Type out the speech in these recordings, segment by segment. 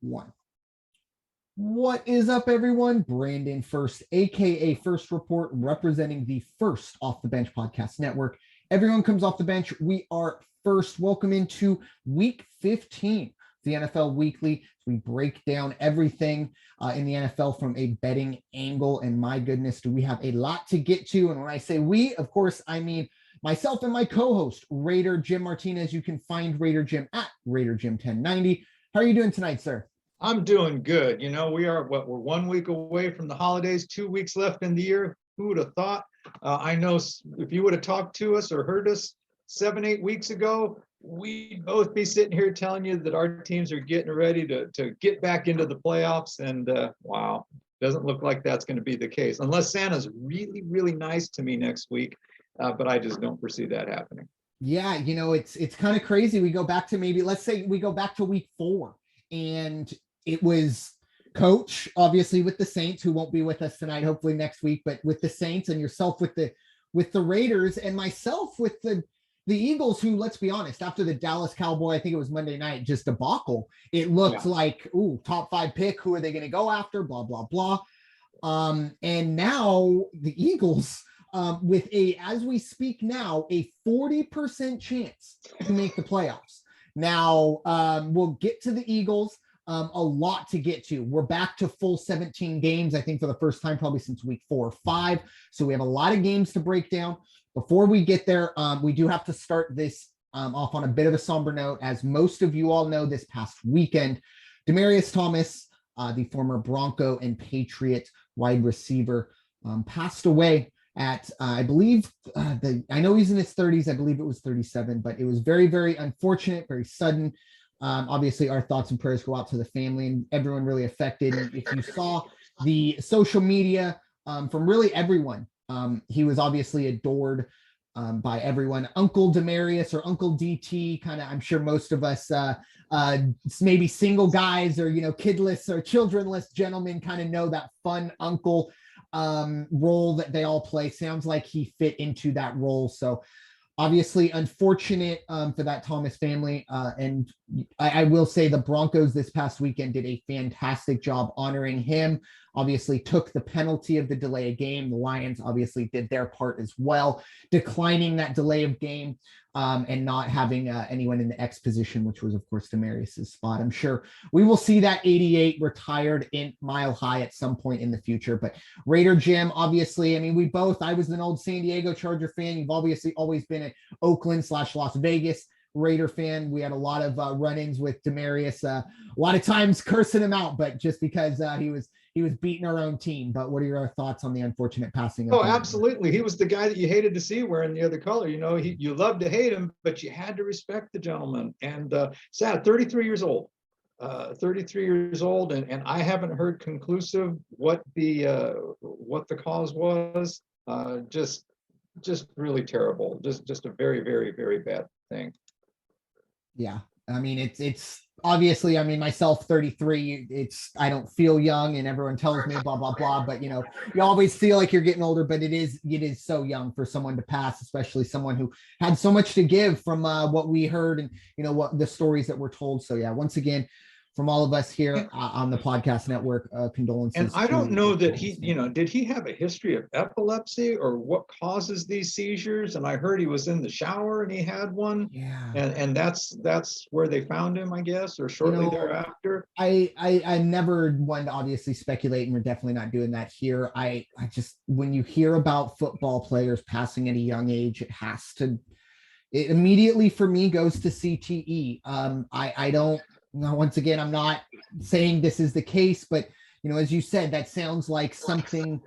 one. What is up, everyone? Brandon Ferst, aka First Report, representing the First Off the Bench Podcast Network. Everyone comes off the bench. We are first. Welcome into week 15, the NFL Weekly. We break down everything in the NFL from a betting angle. And my goodness, do we have a lot to get to? And when I say we, of course, I mean myself and my co-host, Raider Jim Martinez. You can find Raider Jim at Raider Jim 1090. How are you doing tonight, sir? I'm doing good. You know, we're 1 week away from the holidays, 2 weeks left in the year. Who would have thought? I know if you would have talked to us or heard us 7-8 weeks ago, we'd both be sitting here telling you that our teams are getting ready to get back into the playoffs. And wow, doesn't look like that's going to be the case unless Santa's really, really nice to me next week. But I just don't foresee that happening. Yeah, you know, it's kind of crazy. We go back to let's say we go back to week 4, and it was Coach, obviously, with the Saints, who won't be with us tonight, hopefully next week, but with the Saints, and yourself with the Raiders, and myself with the Eagles, who, let's be honest, after the Dallas Cowboy, I think it was Monday night, just debacle, it looked like, top 5 pick. Who are they going to go after? Blah, blah, blah. And now the Eagles, with as we speak now, a 40% chance to make the playoffs. Now, we'll get to the Eagles. A lot to get to. We're back to full 17 games, I think, for the first time probably since week 4 or 5. So we have a lot of games to break down. Before we get there, we do have to start this off on a bit of a somber note. As most of you all know, this past weekend, Demaryius Thomas, the former Bronco and Patriot wide receiver, passed away at, I believe, I know he's in his 30s. I believe it was 37, but it was very, very unfortunate, very sudden. Obviously, our thoughts and prayers go out to the family and everyone really affected. And if you saw the social media from really everyone, he was obviously adored by everyone. Uncle Demaryius, or Uncle DT, kind of, I'm sure most of us, maybe single guys or, kidless or childrenless gentlemen kind of know that fun uncle role that they all play. Sounds like he fit into that role. So obviously unfortunate for that Thomas family. And I will say the Broncos this past weekend did a fantastic job honoring him. Obviously took the penalty of the delay of game. The Lions obviously did their part as well, declining that delay of game and not having anyone in the X position, which was, of course, Demaryius's spot. I'm sure we will see that 88 retired in Mile High at some point in the future. But Raider Jim, obviously, I mean, I was an old San Diego Charger fan. You've obviously always been an Oakland/Las Vegas Raider fan. We had a lot of run-ins with Demaryius, a lot of times cursing him out, but just because he was beating our own team. But what are your thoughts on the unfortunate passing? Oh, absolutely. He was the guy that you hated to see wearing the other color. You loved to hate him, but you had to respect the gentleman. And sad, 33 years old. 33 years old, and I haven't heard conclusive what the cause was. Just really terrible. Just a very, very, very bad thing. Yeah, I mean, it's obviously, I mean, myself, 33, I don't feel young, and everyone tells me blah, blah, blah, but you always feel like you're getting older, but it is so young for someone to pass, especially someone who had so much to give from what we heard and, what the stories that were told. So yeah, once again, from all of us here on the podcast network, condolences. And I don't know that did he have a history of epilepsy or what causes these seizures? And I heard he was in the shower and he had one. Yeah. And that's where they found him, I guess, or shortly thereafter. I never one to obviously speculate, and we're definitely not doing that here. I just, when you hear about football players passing at a young age, it immediately for me goes to CTE. I don't. Now, once again, I'm not saying this is the case, but, as you said, that sounds like something,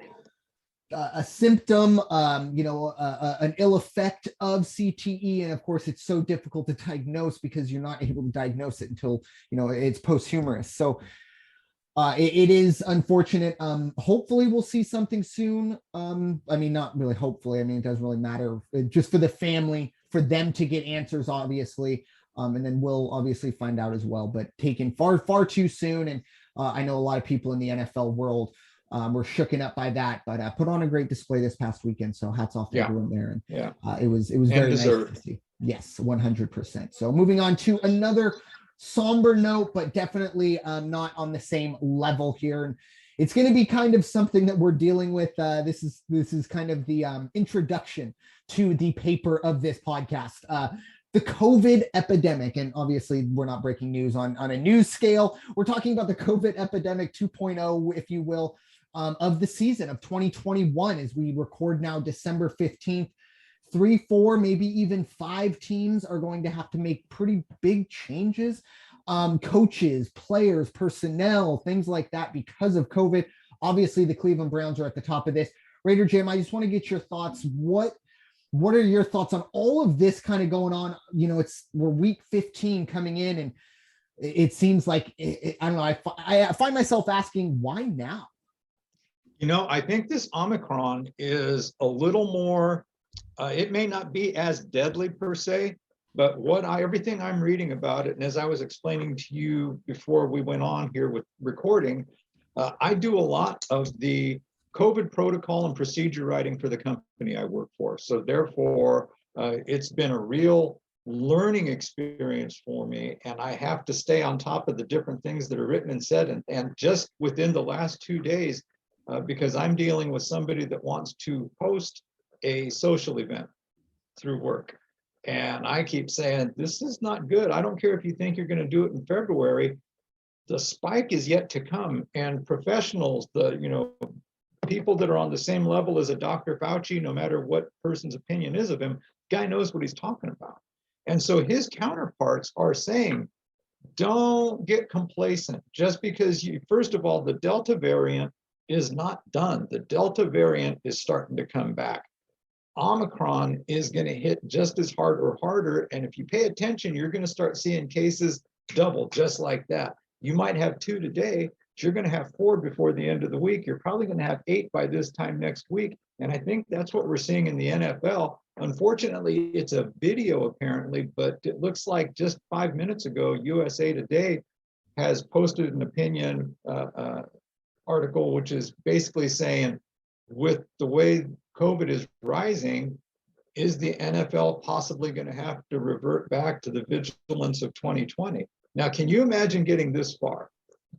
a symptom, an ill effect of CTE. And of course, it's so difficult to diagnose because you're not able to diagnose it until, it's posthumous. So it is unfortunate. Hopefully we'll see something soon. I mean, not really hopefully. I mean, it doesn't really matter. Just for the family, for them to get answers, obviously. And then we'll obviously find out as well, but taken far, far too soon. And I know a lot of people in the NFL world were shooken up by that, but put on a great display this past weekend. So hats off to everyone there. And it was very nice to see. Yes, 100%. So moving on to another somber note, but definitely not on the same level here. And it's going to be kind of something that we're dealing with. This is kind of the introduction to the paper of this podcast. The COVID epidemic, and obviously we're not breaking news on a news scale. We're talking about the COVID epidemic 2.0, if you will, of the season of 2021 as we record now December 15th. 3, 4, maybe even 5 teams are going to have to make pretty big changes. Coaches, players, personnel, things like that because of COVID. Obviously, the Cleveland Browns are at the top of this. Raider Jim, I just want to get your thoughts. What are your thoughts on all of this kind of going on? You know, we're week 15 coming in, and it seems like I don't know. I find myself asking, why now? You know, I think this Omicron is a little more. It may not be as deadly per se, but everything I'm reading about it, and as I was explaining to you before we went on here with recording, I do a lot of the COVID protocol and procedure writing for the company I work for. So therefore, it's been a real learning experience for me, and I have to stay on top of the different things that are written and said. And just within the last 2 days, because I'm dealing with somebody that wants to post a social event through work. And I keep saying, this is not good. I don't care if you think you're going to do it in February. The spike is yet to come. And professionals, people that are on the same level as a Dr. Fauci, no matter what person's opinion is of him, guy knows what he's talking about. And so his counterparts are saying, don't get complacent just because first of all, the Delta variant is not done. The Delta variant is starting to come back. Omicron is going to hit just as hard or harder. And if you pay attention, you're going to start seeing cases double just like that. You might have 2 today, but you're going to have 4 before the end of the week. You're probably going to have 8 by this time next week. And I think that's what we're seeing in the NFL. Unfortunately, it's a video apparently, but it looks like just 5 minutes ago, USA Today has posted an opinion article, which is basically saying, with the way COVID is rising, is the NFL possibly going to have to revert back to the vigilance of 2020? Now, can you imagine getting this far?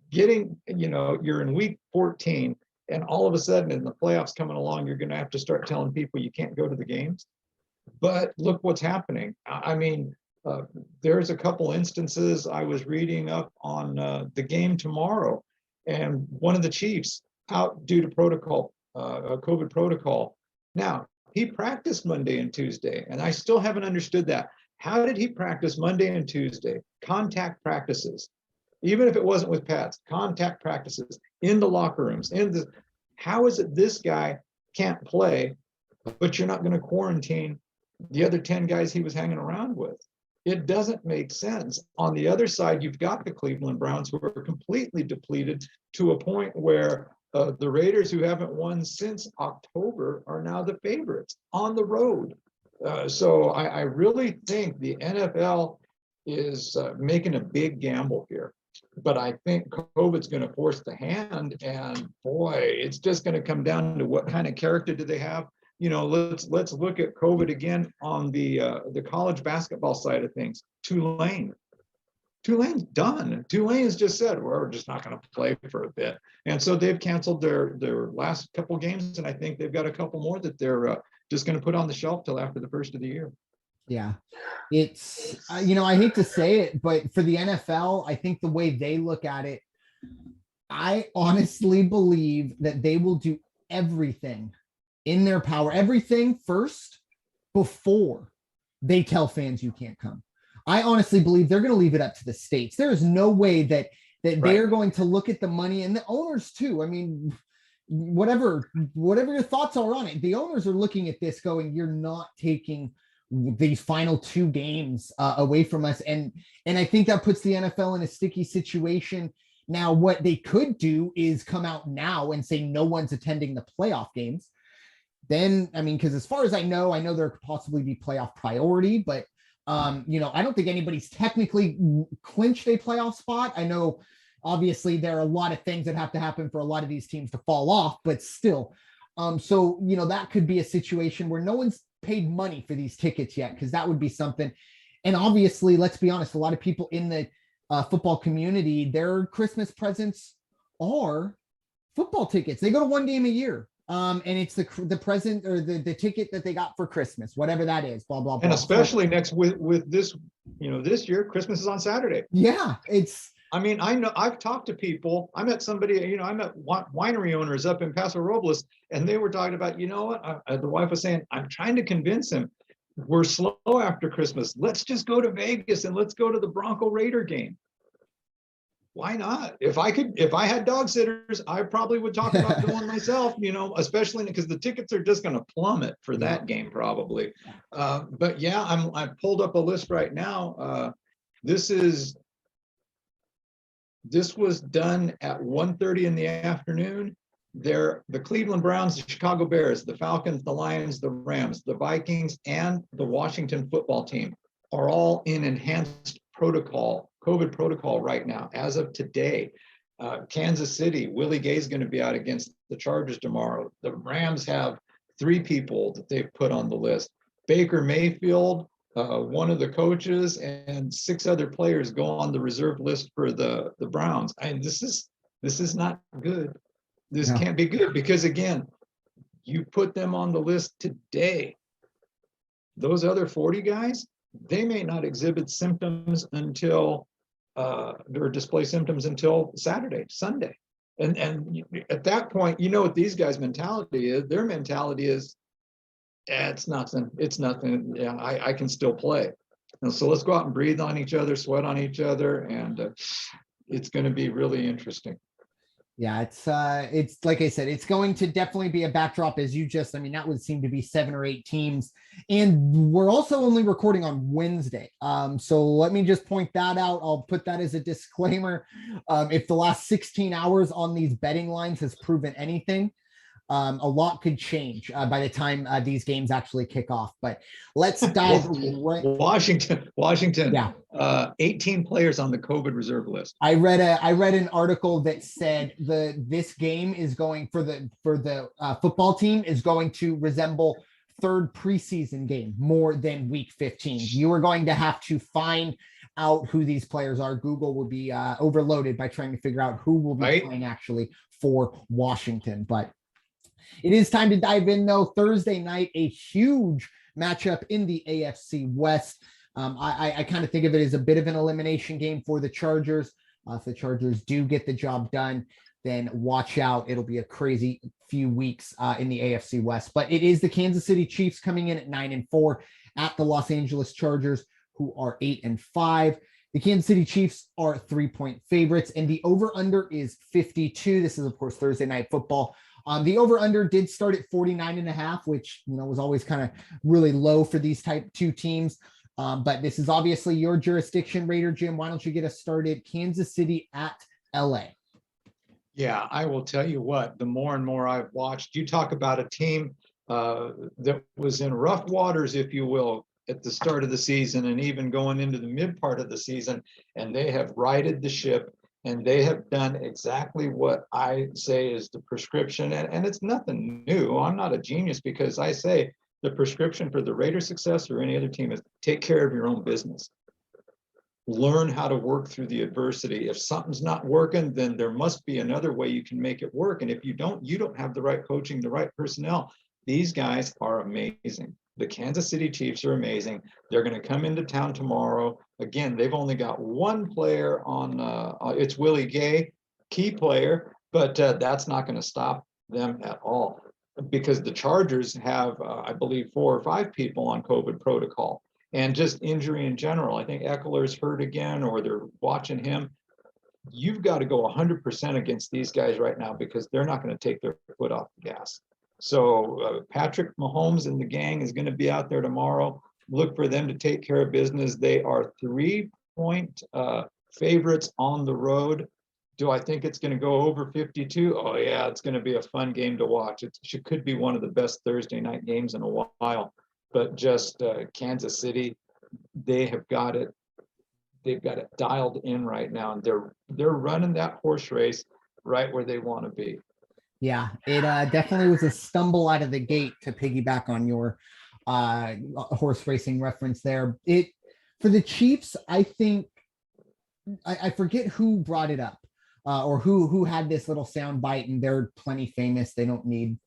You're in week 14, and all of a sudden in the playoffs coming along, you're going to have to start telling people you can't go to the games. But look what's happening. I mean, there's a couple instances I was reading up on the game tomorrow, and one of the Chiefs out due to protocol, COVID protocol. Now, he practiced Monday and Tuesday, and I still haven't understood that. How did he practice Monday and Tuesday? Contact practices, even if it wasn't with pads, contact practices in the locker rooms. How is it this guy can't play, but you're not going to quarantine the other 10 guys he was hanging around with? It doesn't make sense. On the other side, you've got the Cleveland Browns, who are completely depleted to a point where the Raiders, who haven't won since October, are now the favorites on the road. So I really think the NFL is making a big gamble here. But I think COVID's going to force the hand, and boy, it's just going to come down to what kind of character do they have. Let's look at COVID again on the college basketball side of things. Tulane's done. Tulane's just said, we're just not going to play for a bit. And so they've canceled their last couple games, and I think they've got a couple more that they're just going to put on the shelf till after the first of the year. Yeah, it's, I hate to say it, but for the NFL, I think the way they look at it, I honestly believe that they will do everything in their power, everything first before they tell fans you can't come. I honestly believe they're going to leave it up to the states. There is no way that Right. They're going to look at the money, and the owners too. I mean, whatever your thoughts are on it, the owners are looking at this going, you're not taking these final 2 games away from us. And I think that puts the NFL in a sticky situation. Now, what they could do is come out now and say no one's attending the playoff games. Then, I mean, because as far as I know there could possibly be playoff priority, but I don't think anybody's technically clinched a playoff spot. I know obviously there are a lot of things that have to happen for a lot of these teams to fall off, but still. So that could be a situation where no one's paid money for these tickets yet, because that would be something. And obviously, let's be honest, a lot of people in the football community, their Christmas presents are football tickets. They go to one game a year. And it's the present or the ticket that they got for Christmas, whatever that is, blah, blah, blah. And especially next with this, this year, Christmas is on Saturday. Yeah, I mean, I know I've talked to people. I met somebody, I met winery owners up in Paso Robles, and they were talking about, what? The wife was saying, I'm trying to convince him we're slow after Christmas. Let's just go to Vegas and let's go to the Bronco Raider game. Why not? If I had dog sitters, I probably would talk about going myself, especially because the tickets are just going to plummet for that game probably. But yeah, I pulled up a list right now. This was done at 1:30 in the afternoon. The Cleveland Browns, the Chicago Bears, the Falcons, the Lions, the Rams, the Vikings, and the Washington football team are all in enhanced COVID protocol right now. As of today, Kansas City, Willie Gay's going to be out against the Chargers tomorrow. The Rams have 3 people that they've put on the list. Baker Mayfield, one of the coaches, and 6 other players go on the reserve list for the Browns. And this is not good. This can't be good because, again, you put them on the list today. Those other 40 guys, they may not exhibit symptoms until or display symptoms until Saturday, Sunday. And at that point, what these guys' mentality is. Their mentality is, it's nothing. It's nothing. Yeah, I can still play. And so let's go out and breathe on each other, sweat on each other, and it's going to be really interesting. Yeah, it's like I said, it's going to definitely be a backdrop that would seem to be 7 or 8 teams. And we're also only recording on Wednesday. So let me just point that out. I'll put that as a disclaimer. If the last 16 hours on these betting lines has proven anything, a lot could change by the time these games actually kick off. But let's dive right. Washington. Yeah. 18 players on the COVID reserve list. I read an article that said this game is going for the football team is going to resemble third preseason game more than week 15. You are going to have to find out who these players are. Google will be overloaded by trying to figure out who will be playing actually for Washington. But it is time to dive in, though. Thursday night, a huge matchup in the AFC West. I kind of think of it as a bit of an elimination game for the Chargers. If the Chargers do get the job done, then watch out. It'll be a crazy few weeks in the AFC West. But it is the Kansas City Chiefs coming in at 9-4 at the Los Angeles Chargers, who are 8-5. The Kansas City Chiefs are 3-point favorites, and the over-under is 52. This is, of course, Thursday Night Football. The over-under did start at 49.5, which was always kind of really low for these type 2 teams. But this is obviously your jurisdiction, Raider Jim. Why don't you get us started? Kansas City at LA. Yeah, I will tell you what, the more and more I've watched, you talk about a team that was in rough waters, if you will, at the start of the season and even going into the mid part of the season, and they have righted the ship. And they have done exactly what I say is the prescription. And it's nothing new. I'm not a genius because I say the prescription for the Raiders' success or any other team is take care of your own business. Learn how to work through the adversity. If something's not working, then there must be another way you can make it work. And if you don't have the right coaching, the right personnel. These guys are amazing. The Kansas City Chiefs are amazing. They're going to come into town tomorrow. Again, they've only got one player on, it's Willie Gay, key player, but that's not going to stop them at all because the Chargers have, I believe, 4 or 5 people on COVID protocol and just injury in general. I think Eckler's hurt again, or they're watching him. You've got to go 100% against these guys right now because they're not going to take their foot off the gas. So Patrick Mahomes and the gang is going to be out there tomorrow. Look for them to take care of business. They are 3-point favorites on the road. Do I think it's going to go over 52? Oh, yeah, it's going to be a fun game to watch. It could be one of the best Thursday night games in a while. But just Kansas City, they have got it. They've got it dialed in right now, and they're running that horse race right where they want to be. Yeah, it definitely was a stumble out of the gate to piggyback on your horse racing reference there. For the Chiefs, I think I forget who brought it up. Or who had this little sound bite, and they're plenty famous. They don't need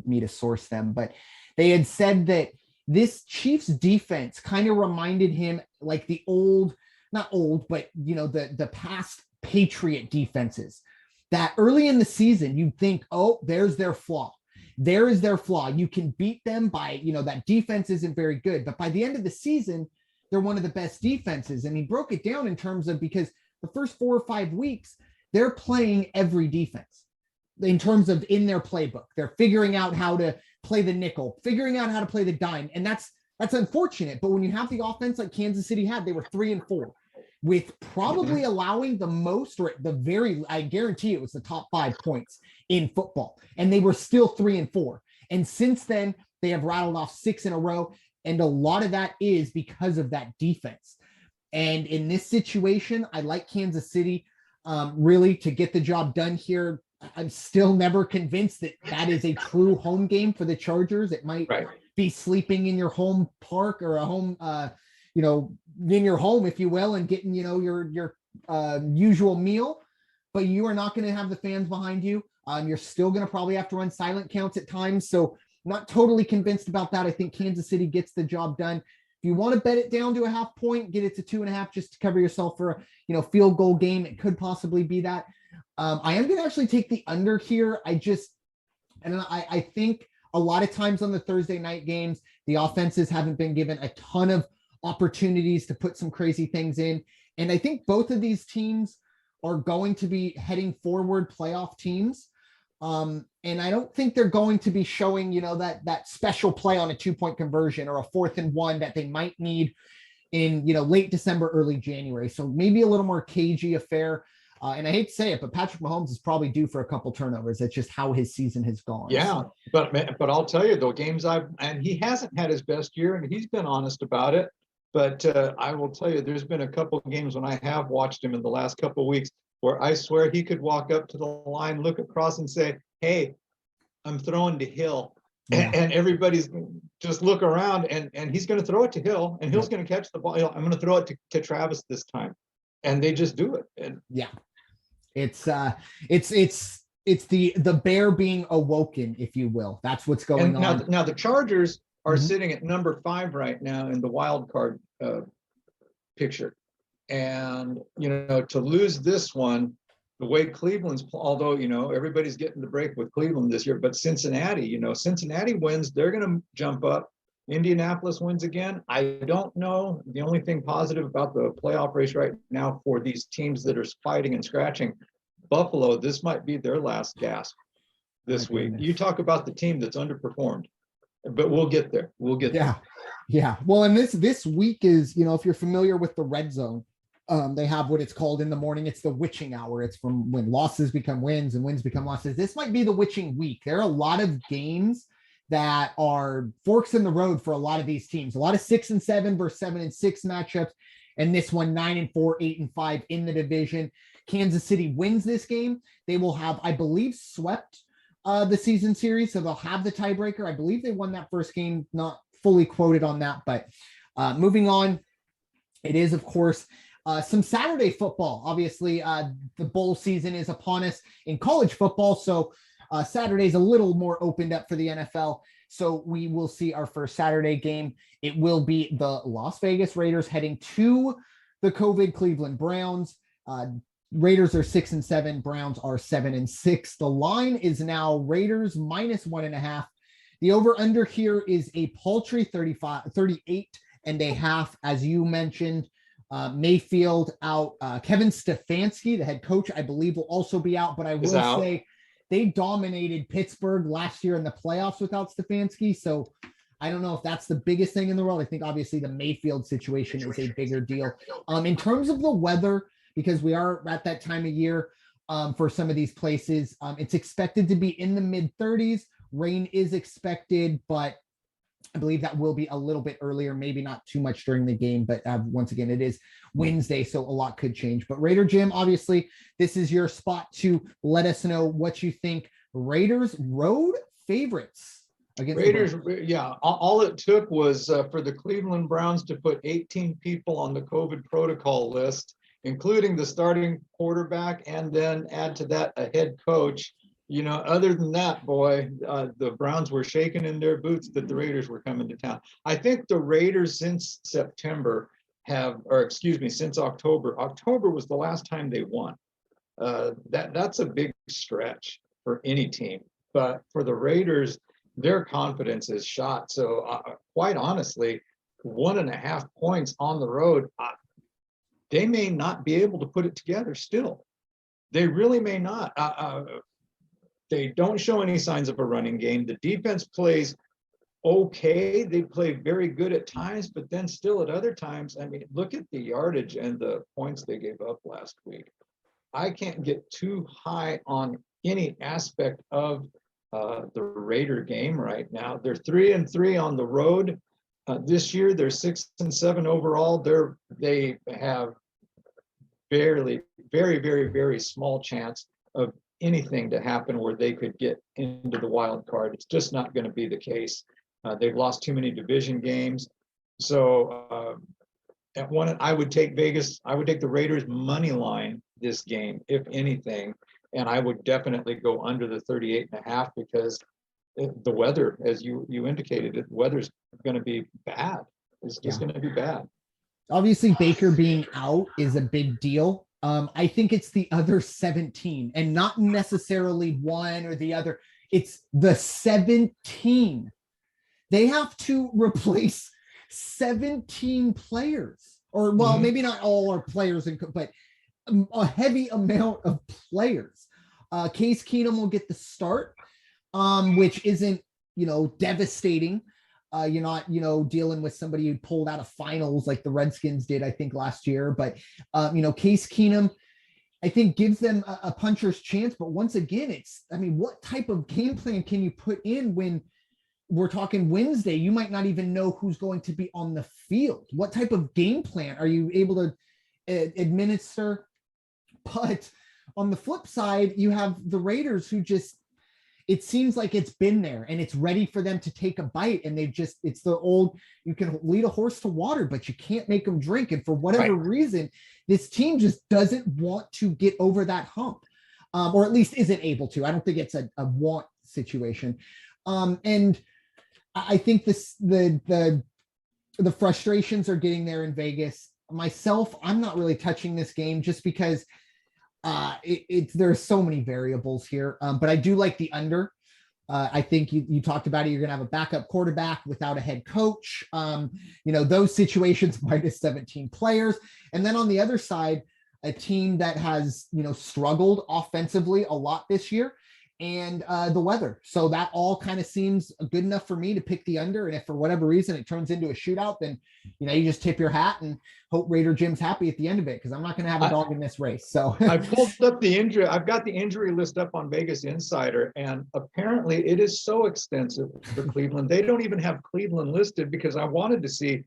me to source them, but they had said that this Chiefs defense kind of reminded him like the old, not old, but the past Patriot defenses. That early in the season, you'd think, oh, there's their flaw. There is their flaw. You can beat them by, that defense isn't very good. But by the end of the season, they're one of the best defenses. And he broke it down in terms of, because the first 4 or 5 weeks, they're playing every defense in terms of in their playbook. They're figuring out how to play the nickel, figuring out how to play the dime. And that's unfortunate. But when you have the offense like Kansas City had, they were 3-4 with probably allowing the most, or the very, I guarantee it was the top 5 points in football. And they were still 3-4. And since then, they have rattled off 6 in a row. And a lot of that is because of that defense. And in this situation, I like Kansas City really to get the job done here. I'm still never convinced that is a true home game for the Chargers. It might be sleeping in your home park or a home, in your home, if you will, and getting, your usual meal, but you are not going to have the fans behind you. You're still going to probably have to run silent counts at times. So not totally convinced about that. I think Kansas City gets the job done. If you want to bet it down to a half point, get it to 2.5 just to cover yourself for a field goal game. It could possibly be that. I am going to actually take the under here. I think a lot of times on the Thursday night games, the offenses haven't been given a ton of opportunities to put some crazy things in. And I think both of these teams are going to be heading forward playoff teams. And I don't think they're going to be showing, that special play on a 2-point conversion or a 4th and 1 that they might need in, late December, early January. So maybe a little more cagey affair. And I hate to say it, but Patrick Mahomes is probably due for a couple turnovers. That's just how his season has gone. Yeah, but I'll tell you, the games and he hasn't had his best year, and he's been honest about it. But I will tell you, there's been a couple of games when I have watched him in the last couple of weeks where I swear he could walk up to the line, look across and say, hey, I'm throwing to Hill. Yeah. And everybody's just look around, and he's going to throw it to Hill, and Hill's going to catch the ball. I'm going to throw it to Travis this time. And they just do it. And yeah, it's the bear being awoken, if you will. That's what's going on. Now the Chargers are sitting at number 5 right now in the wild card picture. And, to lose this one, the way Cleveland's, although, everybody's getting the break with Cleveland this year, but Cincinnati, Cincinnati wins, they're going to jump up. Indianapolis wins again. I don't know. The only thing positive about the playoff race right now for these teams that are fighting and scratching, Buffalo, this might be their last gasp this week. You talk about the team that's underperformed, but we'll get there. There. Yeah. Well, and this week is, if you're familiar with the red zone, they have what it's called in the morning. It's the witching hour. It's from when losses become wins and wins become losses. This might be the witching week. There are a lot of games that are forks in the road for a lot of these teams. A lot of 6-7 versus 7-6 matchups. And this one, 9-4, 8-5 in the division. Kansas City wins this game. They will have, I believe, swept the season series. So they'll have the tiebreaker. I believe they won that first game, not fully quoted on that, but moving on, it is, of course, some Saturday football. Obviously, the bowl season is upon us in college football. So Saturday's a little more opened up for the NFL. So we will see our first Saturday game. It will be the Las Vegas Raiders heading to the COVID Cleveland Browns. Raiders are 6-7. Browns are 7-6. The line is now Raiders -1.5. The over under here is a paltry 38.5. As you mentioned, Mayfield out. Kevin Stefanski, the head coach, I believe will also be out, but I will say they dominated Pittsburgh last year in the playoffs without Stefanski. So I don't know if that's the biggest thing in the world. I think obviously the Mayfield situation is a bigger deal. In terms of the weather, because we are at that time of year for some of these places, it's expected to be in the mid-30s. Rain is expected, but I believe that will be a little bit earlier, maybe not too much during the game, but once again, it is Wednesday, so a lot could change. But Raider Jim, obviously, this is your spot to let us know what you think. Raiders road favorites against Raiders. Yeah, all it took was for the Cleveland Browns to put 18 people on the COVID protocol list, including the starting quarterback, and then add to that a head coach. Other than that, boy, the Browns were shaking in their boots that the Raiders were coming to town. I think the Raiders since September since October. October was the last time they won. That's a big stretch for any team. But for the Raiders, their confidence is shot. So quite honestly, 1.5 points on the road, they may not be able to put it together still. They really may not. They don't show any signs of a running game. The defense plays okay. They play very good at times, but then still at other times, I mean, look at the yardage and the points they gave up last week. I can't get too high on any aspect of the Raider game right now. They're 3-3 on the road. This year, they're 6-7 overall. They have very, very small chance of anything to happen where they could get into the wild card. It's just not going to be the case. They've lost too many division games. So at one, I would take Vegas. I would take the Raiders money line this game, if anything. And I would definitely go under the 38.5 because the weather, as you indicated, the weather's going to be bad. It's just going to be bad. Obviously, Baker being out is a big deal. I think it's the other 17 and not necessarily one or the other. It's the 17. They have to replace 17 players, or well, maybe not all are players, but a heavy amount of players. Case Keenum will get the start, which isn't, devastating. You're not, dealing with somebody who pulled out of finals like the Redskins did, I think, last year. But, Case Keenum, I think, gives them a puncher's chance. But once again, what type of game plan can you put in when we're talking Wednesday? You might not even know who's going to be on the field. What type of game plan are you able to administer? But on the flip side, you have the Raiders who just, it seems like it's been there and it's ready for them to take a bite. And it's the old, you can lead a horse to water, but you can't make them drink. And for whatever reason, this team just doesn't want to get over that hump, or at least isn't able to. I don't think it's a want situation. And I think the frustrations are getting there in Vegas. Myself, I'm not really touching this game just because there's so many variables here. But I do like the under. I think you talked about it. You're going to have a backup quarterback without a head coach. Those situations minus 17 players. And then on the other side, a team that has, struggled offensively a lot this year, and the weather. So that all kind of seems good enough for me to pick the under. And if for whatever reason it turns into a shootout, then, you just tip your hat and hope Raider Jim's happy at the end of it, because I'm not going to have a dog in this race. So I pulled up the injury. I've got the injury list up on Vegas Insider, and apparently it is so extensive for Cleveland. They don't even have Cleveland listed, because I wanted to see,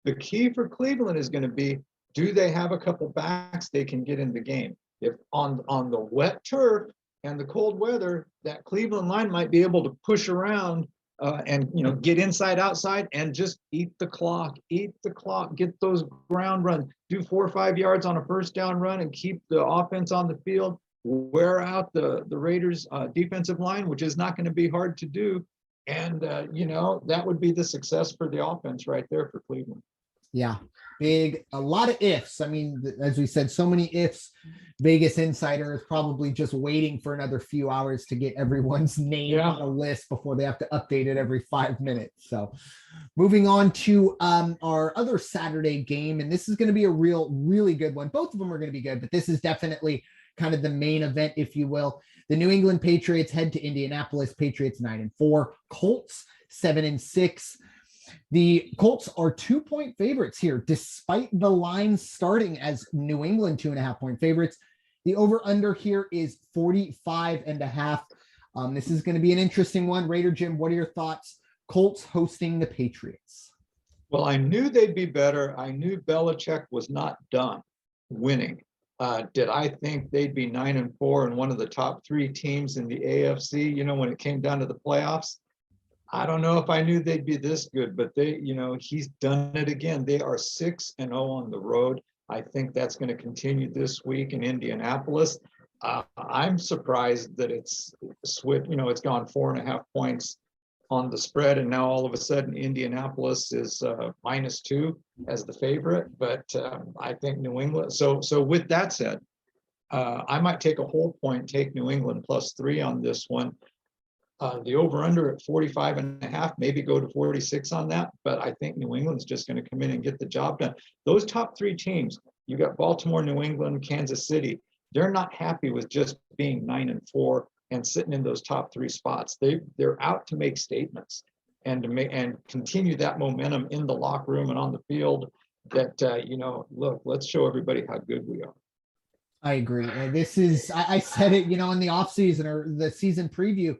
the key for Cleveland is going to be, do they have a couple backs they can get in the game? If on the wet turf and the cold weather, that Cleveland line might be able to push around and get inside, outside, and just eat the clock, get those ground runs, do 4 or 5 yards on a first down run, and keep the offense on the field, wear out the Raiders defensive line, which is not going to be hard to do. And, that would be the success for the offense right there for Cleveland. Yeah, a lot of ifs. I mean, as we said, so many ifs. Vegas Insider is probably just waiting for another few hours to get everyone's name on a list before they have to update it every 5 minutes. So moving on to our other Saturday game, and this is going to be a really good one. Both of them are going to be good, but this is definitely kind of the main event, if you will. The New England Patriots head to Indianapolis. Patriots 9-4, Colts 7-6. The Colts are 2-point favorites here, despite the line starting as New England 2.5-point favorites. The over-under here is 45.5. This is going to be an interesting one. Raider Jim, what are your thoughts? Colts hosting the Patriots. Well, I knew they'd be better. I knew Belichick was not done winning. Did I think they'd be 9-4 and one of the top 3 teams in the AFC, when it came down to the playoffs? I don't know if I knew they'd be this good, but he's done it again. They are 6-0 on the road. I think that's going to continue this week in Indianapolis. I'm surprised that it's switched, it's gone 4.5 points on the spread, and now all of a sudden Indianapolis is -2 as the favorite. But I think New England. So with that said, I might take a whole point, take New England +3 on this one. The over-under at 45.5, maybe go to 46 on that, but I think New England's just going to come in and get the job done. Those top 3 teams, you got Baltimore, New England, Kansas City. They're not happy with just being 9-4 and sitting in those top 3 spots. They're out to make statements and and continue that momentum in the locker room and on the field. That look, let's show everybody how good we are. I agree. This is I said it, in the offseason or the season preview.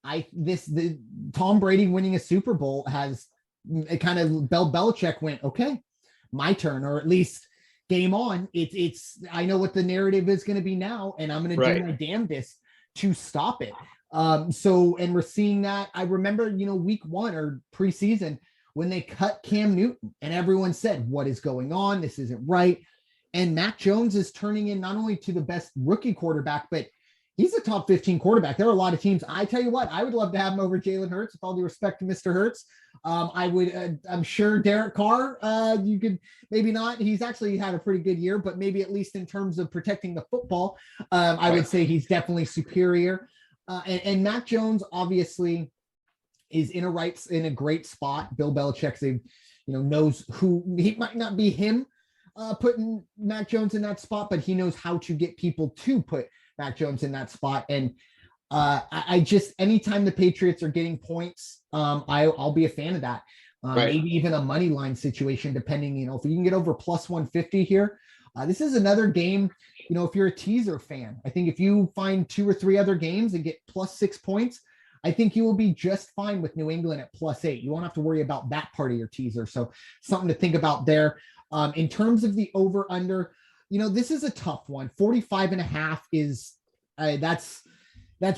The Tom Brady winning a Super Bowl has kind of Belichick went, okay, my turn, or at least game on. It's I know what the narrative is going to be now, and I'm going to do my damnedest to stop it. And we're seeing that. I remember, week 1 or preseason when they cut Cam Newton and everyone said, what is going on? This isn't right. And Mac Jones is turning in not only to the best rookie quarterback, but he's a top 15 quarterback. There are a lot of teams. I tell you what, I would love to have him over Jalen Hurts, with all due respect to Mr. Hurts. I'm sure Derek Carr, you could maybe not. He's actually had a pretty good year, but maybe at least in terms of protecting the football, I would say he's definitely superior. And Mac Jones obviously is in a great spot. Bill Belichick, knows who he might not be him putting Mac Jones in that spot, but he knows how to get people to put Mac Jones in that spot. And I just, anytime the Patriots are getting points, I'll be a fan of that. Maybe even a money line situation, depending, if you can get over +150 here. This is another game, if you're a teaser fan, I think if you find 2 or 3 other games and get +6 points, I think you will be just fine with New England at +8. You won't have to worry about that part of your teaser. So something to think about there. In terms of the over under, this is a tough one. 45.5 is that's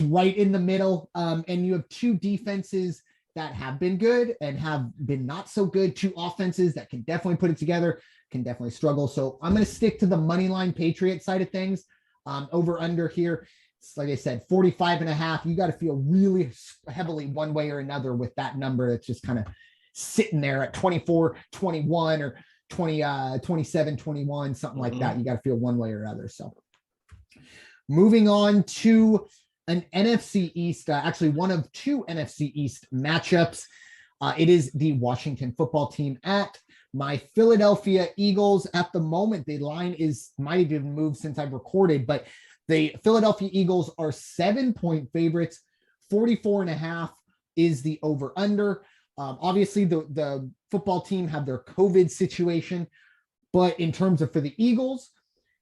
right in the middle. And you have 2 defenses that have been good and have been not so good. 2 offenses that can definitely put it together, can definitely struggle. So I'm going to stick to the money line Patriot side of things. Over under here, it's, like I said, 45.5. You got to feel really heavily one way or another with that number. That's just kind of sitting there at 24-21 or 27-21, something like that. You got to feel one way or other. So moving on to an NFC East, actually one of 2 NFC East matchups. It is the Washington football team at my Philadelphia Eagles. At the moment, the line might have even moved since I've recorded, but the Philadelphia Eagles are 7-point favorites. 44.5 is the over under. Obviously, the football team have their COVID situation, but in terms of for the Eagles,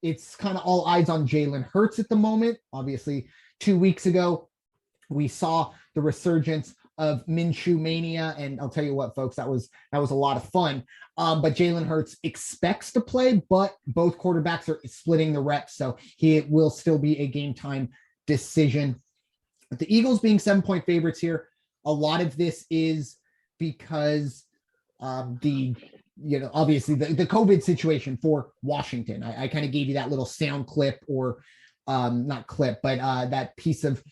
it's kind of all eyes on Jalen Hurts at the moment. Obviously, 2 weeks ago, we saw the resurgence of Minshew mania, and I'll tell you what, folks, that was a lot of fun. But Jalen Hurts expects to play, but both quarterbacks are splitting the reps, so he will still be a game time decision. But the Eagles being 7-point favorites here, a lot of this is because obviously the COVID situation for Washington. I kind of gave you that little sound clip, or not clip, but that piece of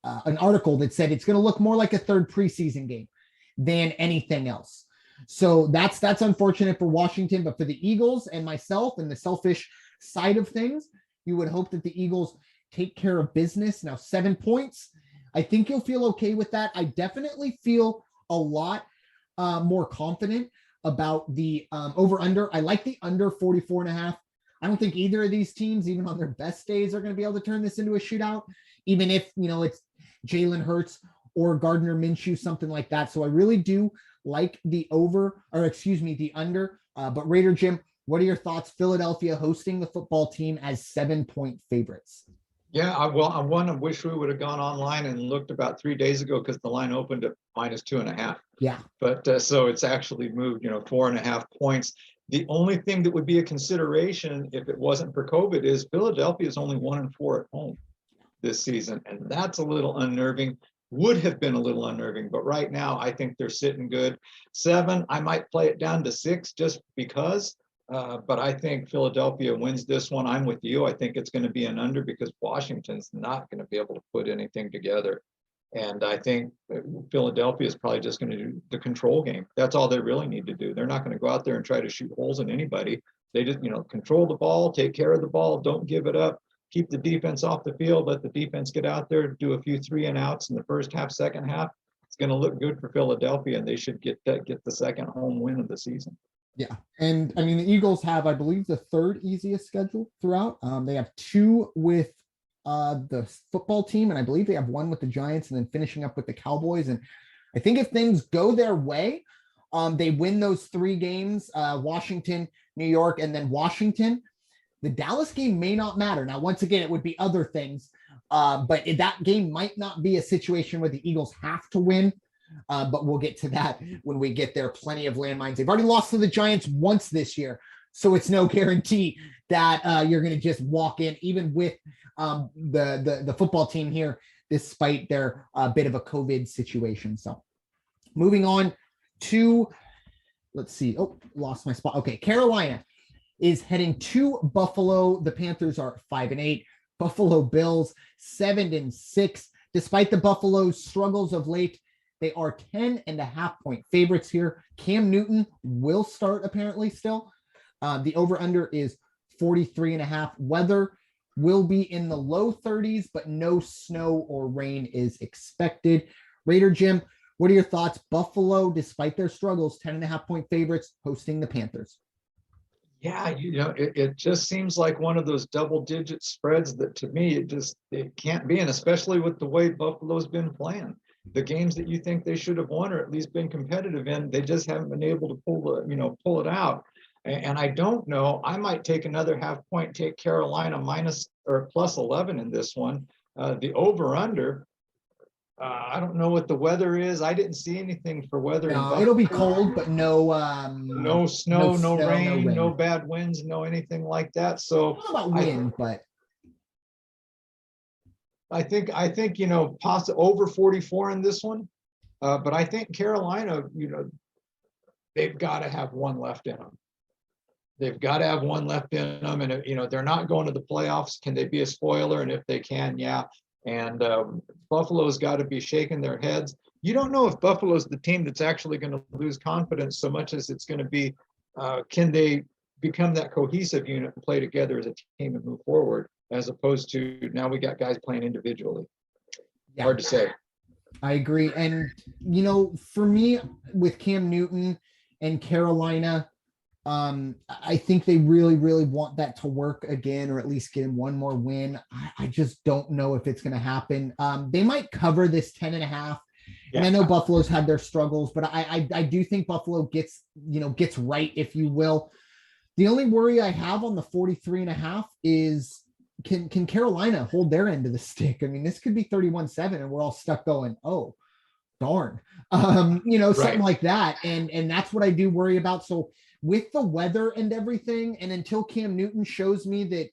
an article that said it's going to look more like a third preseason game than anything else. So that's unfortunate for Washington, but for the Eagles and myself and the selfish side of things, you would hope that the Eagles take care of business. Now, 7 points, I think you'll feel okay with that. I definitely feel a lot more confident about the over under. I like the under 44.5. I don't think either of these teams, even on their best days, are going to be able to turn this into a shootout, even if, it's Jalen Hurts or Gardner Minshew, something like that. So I really do like the under. But Raider Jim, what are your thoughts? Philadelphia hosting the football team as 7-point favorites. Yeah, I wish we would have gone online and looked about 3 days ago, because the line opened at -2.5. Yeah. But so it's actually moved, 4.5 points. The only thing that would be a consideration if it wasn't for COVID is Philadelphia is only 1-4 at home this season. And that's a little unnerving, would have been a little unnerving, but right now I think they're sitting good. 7, I might play it down to 6 just because But I think Philadelphia wins this one. I'm with you. I think it's going to be an under because Washington's not going to be able to put anything together. And I think Philadelphia is probably just going to do the control game. That's all they really need to do. They're not going to go out there and try to shoot holes in anybody. They just, control the ball, take care of the ball, don't give it up, keep the defense off the field, let the defense get out there, do a few 3-and-outs in the first half, second half. It's going to look good for Philadelphia, and they should get the second home win of the season. Yeah. And I mean, the Eagles have, I believe, the third easiest schedule throughout. They have 2 with the football team, and I believe they have 1 with the Giants, and then finishing up with the Cowboys. And I think if things go their way, they win those 3 games, Washington, New York, and then Washington. The Dallas game may not matter. Now, once again, it would be other things, but that game might not be a situation where the Eagles have to win. But we'll get to that when we get there. Plenty of landmines. They've already lost to the Giants once this year, so it's no guarantee that you're going to just walk in, even with the football team here, despite their bit of a COVID situation. So moving on to, let's see. Oh, lost my spot. Okay, Carolina is heading to Buffalo. The Panthers are 5-8. Buffalo Bills 7-6. Despite the Buffalo's struggles of late, they are 10.5-point favorites here. Cam Newton will start apparently still. The over-under is 43.5. Weather will be in the low 30s, but no snow or rain is expected. Raider Jim, what are your thoughts? Buffalo, despite their struggles, 10.5-point favorites hosting the Panthers. Yeah, it just seems like one of those double-digit spreads that, to me, it can't be, and especially with the way Buffalo's been playing. The games that you think they should have won or at least been competitive in, they just haven't been able to pull it out. And I don't know. I might take another half point, take Carolina minus or plus 11 in this one. The over/under. I don't know what the weather is. I didn't see anything for weather. No, it'll be cold, but no snow, no rain, no bad winds, no anything like that. So about wind, but I think possibly over 44 in this one. But I think Carolina, they've got to have one left in them. They've got to have one left in them, and they're not going to the playoffs. Can they be a spoiler? And if they can, yeah. And Buffalo's got to be shaking their heads. You don't know if Buffalo's the team that's actually going to lose confidence so much as it's going to be, can they become that cohesive unit and play together as a team and move forward, as opposed to now we got guys playing individually. Yeah. Hard to say. I agree. And, for me, with Cam Newton and Carolina, I think they really, really want that to work again, or at least get one more win. I just don't know if it's going to happen. They might cover this 10.5. Yeah. And I know Buffalo's had their struggles, but I do think Buffalo gets right, if you will. The only worry I have on the 43.5 is can Carolina hold their end of the stick? I mean, this could be 31-7 and we're all stuck going, oh, darn, something like that. And that's what I do worry about. So with the weather and everything, and until Cam Newton shows me that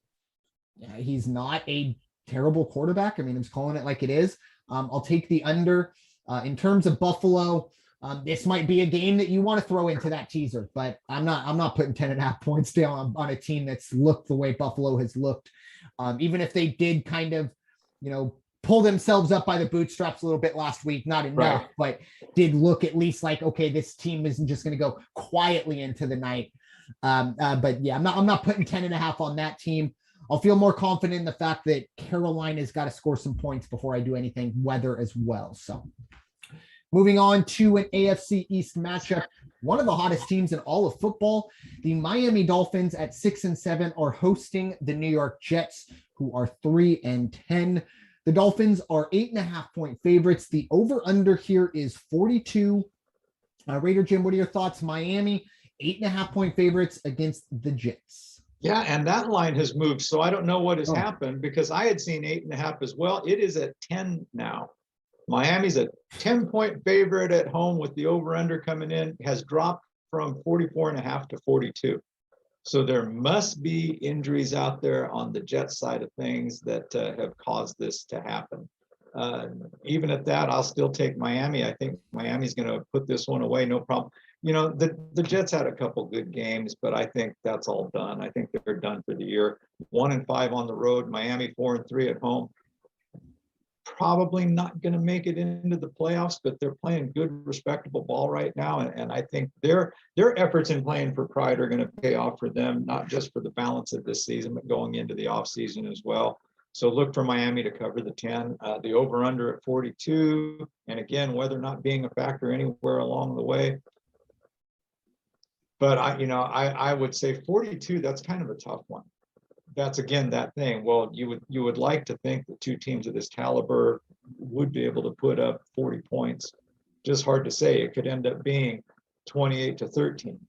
he's not a terrible quarterback, I mean, I'm just calling it like it is. I'll take the under. In terms of Buffalo, this might be a game that you want to throw into that teaser, but I'm not putting 10.5 points down on a team that's looked the way Buffalo has looked. Even if they did kind of, pull themselves up by the bootstraps a little bit last week, not enough, but did look at least like, okay, this team isn't just going to go quietly into the night. But yeah, I'm not putting 10.5 on that team. I'll feel more confident in the fact that Carolina's got to score some points before I do anything weather as well. So moving on to an AFC East matchup, one of the hottest teams in all of football, the Miami Dolphins at 6-7 are hosting the New York Jets, who are 3-10. The Dolphins are 8.5-point favorites. The over-under here is 42. Raider Jim, what are your thoughts? Miami, 8.5-point favorites against the Jets. Yeah, and that line has moved, so I don't know what has happened, because I had seen 8.5 as well. It is at 10 now. Miami's a 10-point favorite at home with the over-under coming in, has dropped from 44.5 to 42. So there must be injuries out there on the Jets side of things that have caused this to happen. Even at that, I'll still take Miami. I think Miami's going to put this one away, no problem. The Jets had a couple good games, but I think that's all done. I think they're done for the year. 1-5 on the road, Miami 4-3 at home. Probably not going to make it into the playoffs, but they're playing good, respectable ball right now. And I think their efforts in playing for pride are going to pay off for them, not just for the balance of this season, but going into the offseason as well. So look for Miami to cover the 10, the over-under at 42. And again, weather not being a factor anywhere along the way. But I would say 42, that's kind of a tough one. That's again that thing. Well, you would like to think that two teams of this caliber would be able to put up 40 points. Just hard to say. It could end up being 28-13,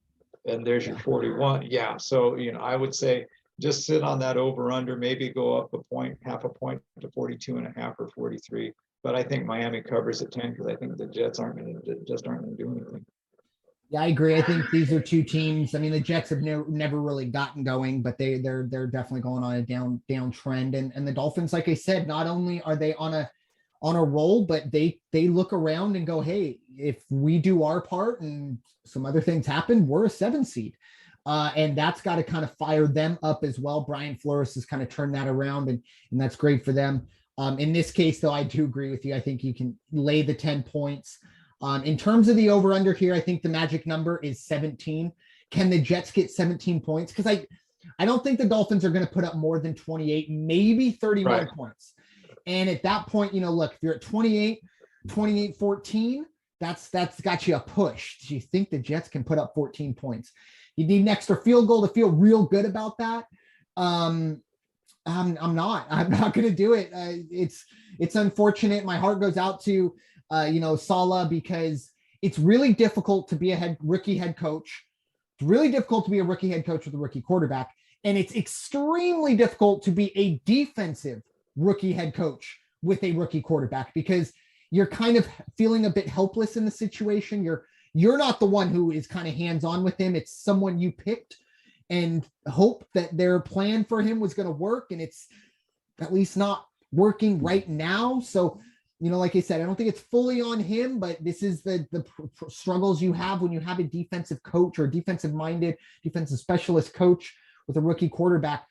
and there's your 41. Yeah. So I would say just sit on that over under. Maybe go up half a point to 42.5 or 43. But I think Miami covers at 10 because I think the Jets aren't going to do anything. Yeah, I agree. I think these are two teams. I mean, the Jets have never really gotten going, but they're definitely going on a down trend. And the Dolphins, like I said, not only are they on a roll, but they look around and go, hey, if we do our part and some other things happen, we're a 7 seed. And that's got to kind of fire them up as well. Brian Flores has kind of turned that around, and that's great for them. In this case, though, I do agree with you. I think you can lay the 10 points. In terms of the over-under here, I think the magic number is 17. Can the Jets get 17 points? Because I don't think the Dolphins are going to put up more than 28, maybe 31 points. And at that point, look, if you're at 28-14, that's got you a push. Do you think the Jets can put up 14 points? You need an extra field goal to feel real good about that. I'm not going to do it. It's unfortunate. My heart goes out to Saleh, because it's really difficult to be a rookie head coach. It's really difficult to be a rookie head coach with a rookie quarterback. And it's extremely difficult to be a defensive rookie head coach with a rookie quarterback, because you're kind of feeling a bit helpless in the situation. You're not the one who is kind of hands-on with him. It's someone you picked and hope that their plan for him was going to work. And it's at least not working right now. So, like I said, I don't think it's fully on him, but this is the struggles you have when you have a defensive coach or a defensive-minded, defensive specialist coach with a rookie quarterback.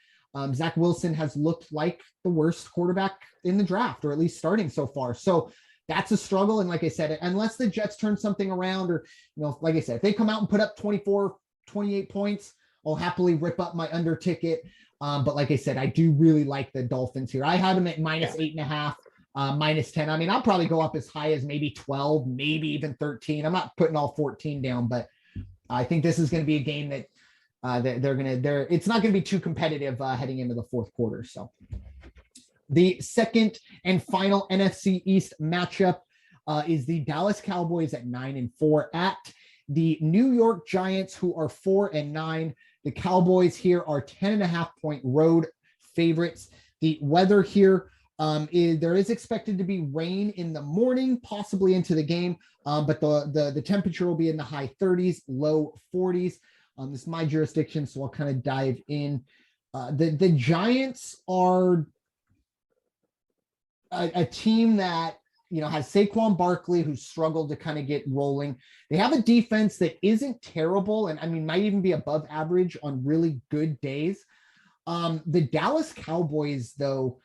Zach Wilson has looked like the worst quarterback in the draft, or at least starting so far. So that's a struggle. And like I said, unless the Jets turn something around, or, like I said, if they come out and put up 24, 28 points, I'll happily rip up my under ticket. But like I said, I do really like the Dolphins here. I had them at minus 8.5. Minus 10. I mean, I'll probably go up as high as maybe 12, maybe even 13. I'm not putting all 14 down, but I think this is going to be a game that it's not going to be too competitive heading into the fourth quarter. So the second and final NFC East matchup is the Dallas Cowboys at 9-4 at the New York Giants, who are 4-9. The Cowboys here are 10.5-point road favorites. The weather here, there is expected to be rain in the morning, possibly into the game, but the temperature will be in the high 30s, low 40s. This is my jurisdiction, so I'll kind of dive in. The Giants are a team that has Saquon Barkley, who struggled to kind of get rolling. They have a defense that isn't terrible, and I mean might even be above average on really good days. The Dallas Cowboys, though,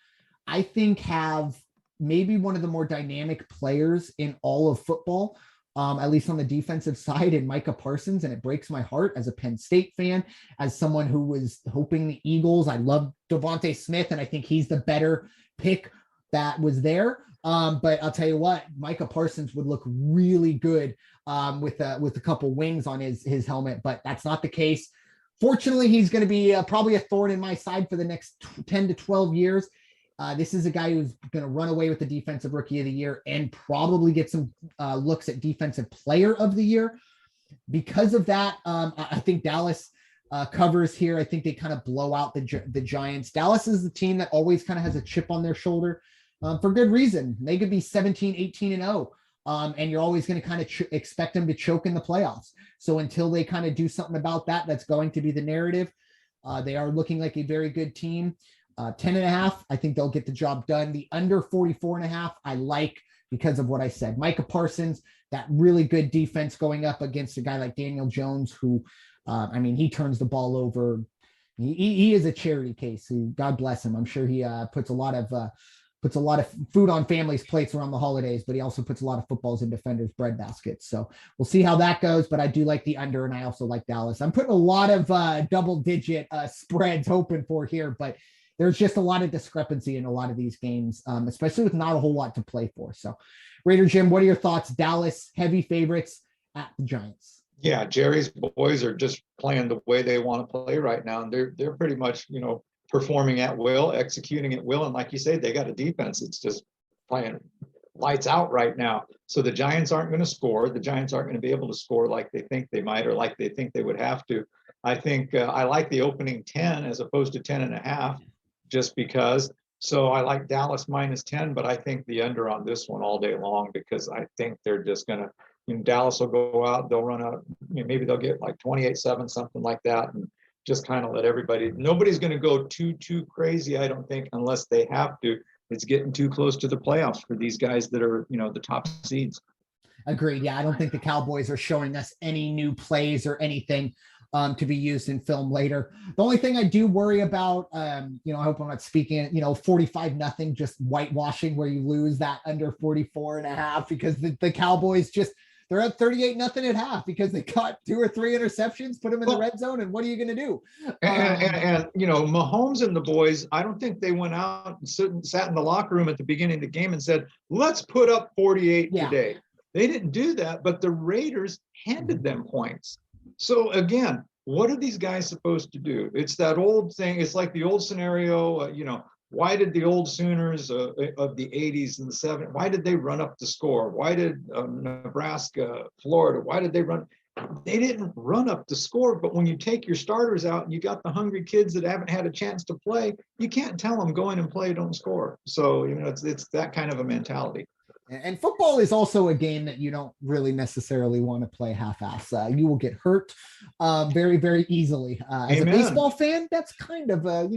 I think have maybe one of the more dynamic players in all of football, at least on the defensive side, in Micah Parsons. And it breaks my heart as a Penn State fan, as someone who was hoping the Eagles. I love Devontae Smith, and I think he's the better pick that was there. But I'll tell you what, Micah Parsons would look really good with a couple wings on his helmet, but that's not the case. Fortunately, he's going to be probably a thorn in my side for the next 10 to 12 years. This is a guy who's going to run away with the defensive rookie of the year and probably get some looks at defensive player of the year. Because of that, I think Dallas covers here. I think they kind of blow out the Giants. Dallas is the team that always kind of has a chip on their shoulder for good reason. They could be 17, 18-0. And you're always going to kind of expect them to choke in the playoffs. So until they kind of do something about that, that's going to be the narrative. They are looking like a very good team. 10.5, I think they'll get the job done. The under 44.5, I like, because of what I said. Micah Parsons, that really good defense going up against a guy like Daniel Jones, who, he turns the ball over. He is a charity case. God bless him. I'm sure he puts a lot of food on families' plates around the holidays, but he also puts a lot of footballs in defenders' bread baskets. So we'll see how that goes. But I do like the under, and I also like Dallas. I'm putting a lot of double-digit spreads hoping for here, but there's just a lot of discrepancy in a lot of these games, especially with not a whole lot to play for. So, Raider Jim, what are your thoughts? Dallas heavy favorites at the Giants. Yeah, Jerry's boys are just playing the way they want to play right now, and they're pretty much performing at will, executing at will, and like you say, they got a defense that's just playing lights out right now. So the Giants aren't going to score. The Giants aren't going to be able to score like they think they might, or like they think they would have to. I think I like the opening 10 as opposed to 10.5, just because. So I like Dallas -10, but I think the under on this one all day long, because I think they're just going to. Dallas will go out, they'll run out, maybe they'll get like 28-7, something like that, and just kind of let everybody, nobody's going to go too crazy, I don't think, unless they have to. It's getting too close to the playoffs for these guys that are, the top seeds. Agreed. Yeah, I don't think the Cowboys are showing us any new plays or anything to be used in film later. The only thing I do worry about, I hope I'm not speaking, 45-0, just whitewashing where you lose that under 44.5, because the Cowboys they're at 38-0 at half because they caught 2 or 3 interceptions, put them in the red zone, and what are you going to do? And Mahomes and the boys, I don't think they went out and sat in the locker room at the beginning of the game and said, let's put up 48 today. They didn't do that, but the Raiders handed them points. So again, what are these guys supposed to do? It's that old thing. It's like the old scenario, why did the old Sooners of the 80s and the 70s, why did they run up the score? Why did Nebraska, Florida, why did they run? They didn't run up the score, but when you take your starters out and you got the hungry kids that haven't had a chance to play, you can't tell them go in and play, don't score. So, it's that kind of a mentality. And football is also a game that you don't really necessarily want to play half-ass. You will get hurt very, very easily. As a baseball fan, that's kind of a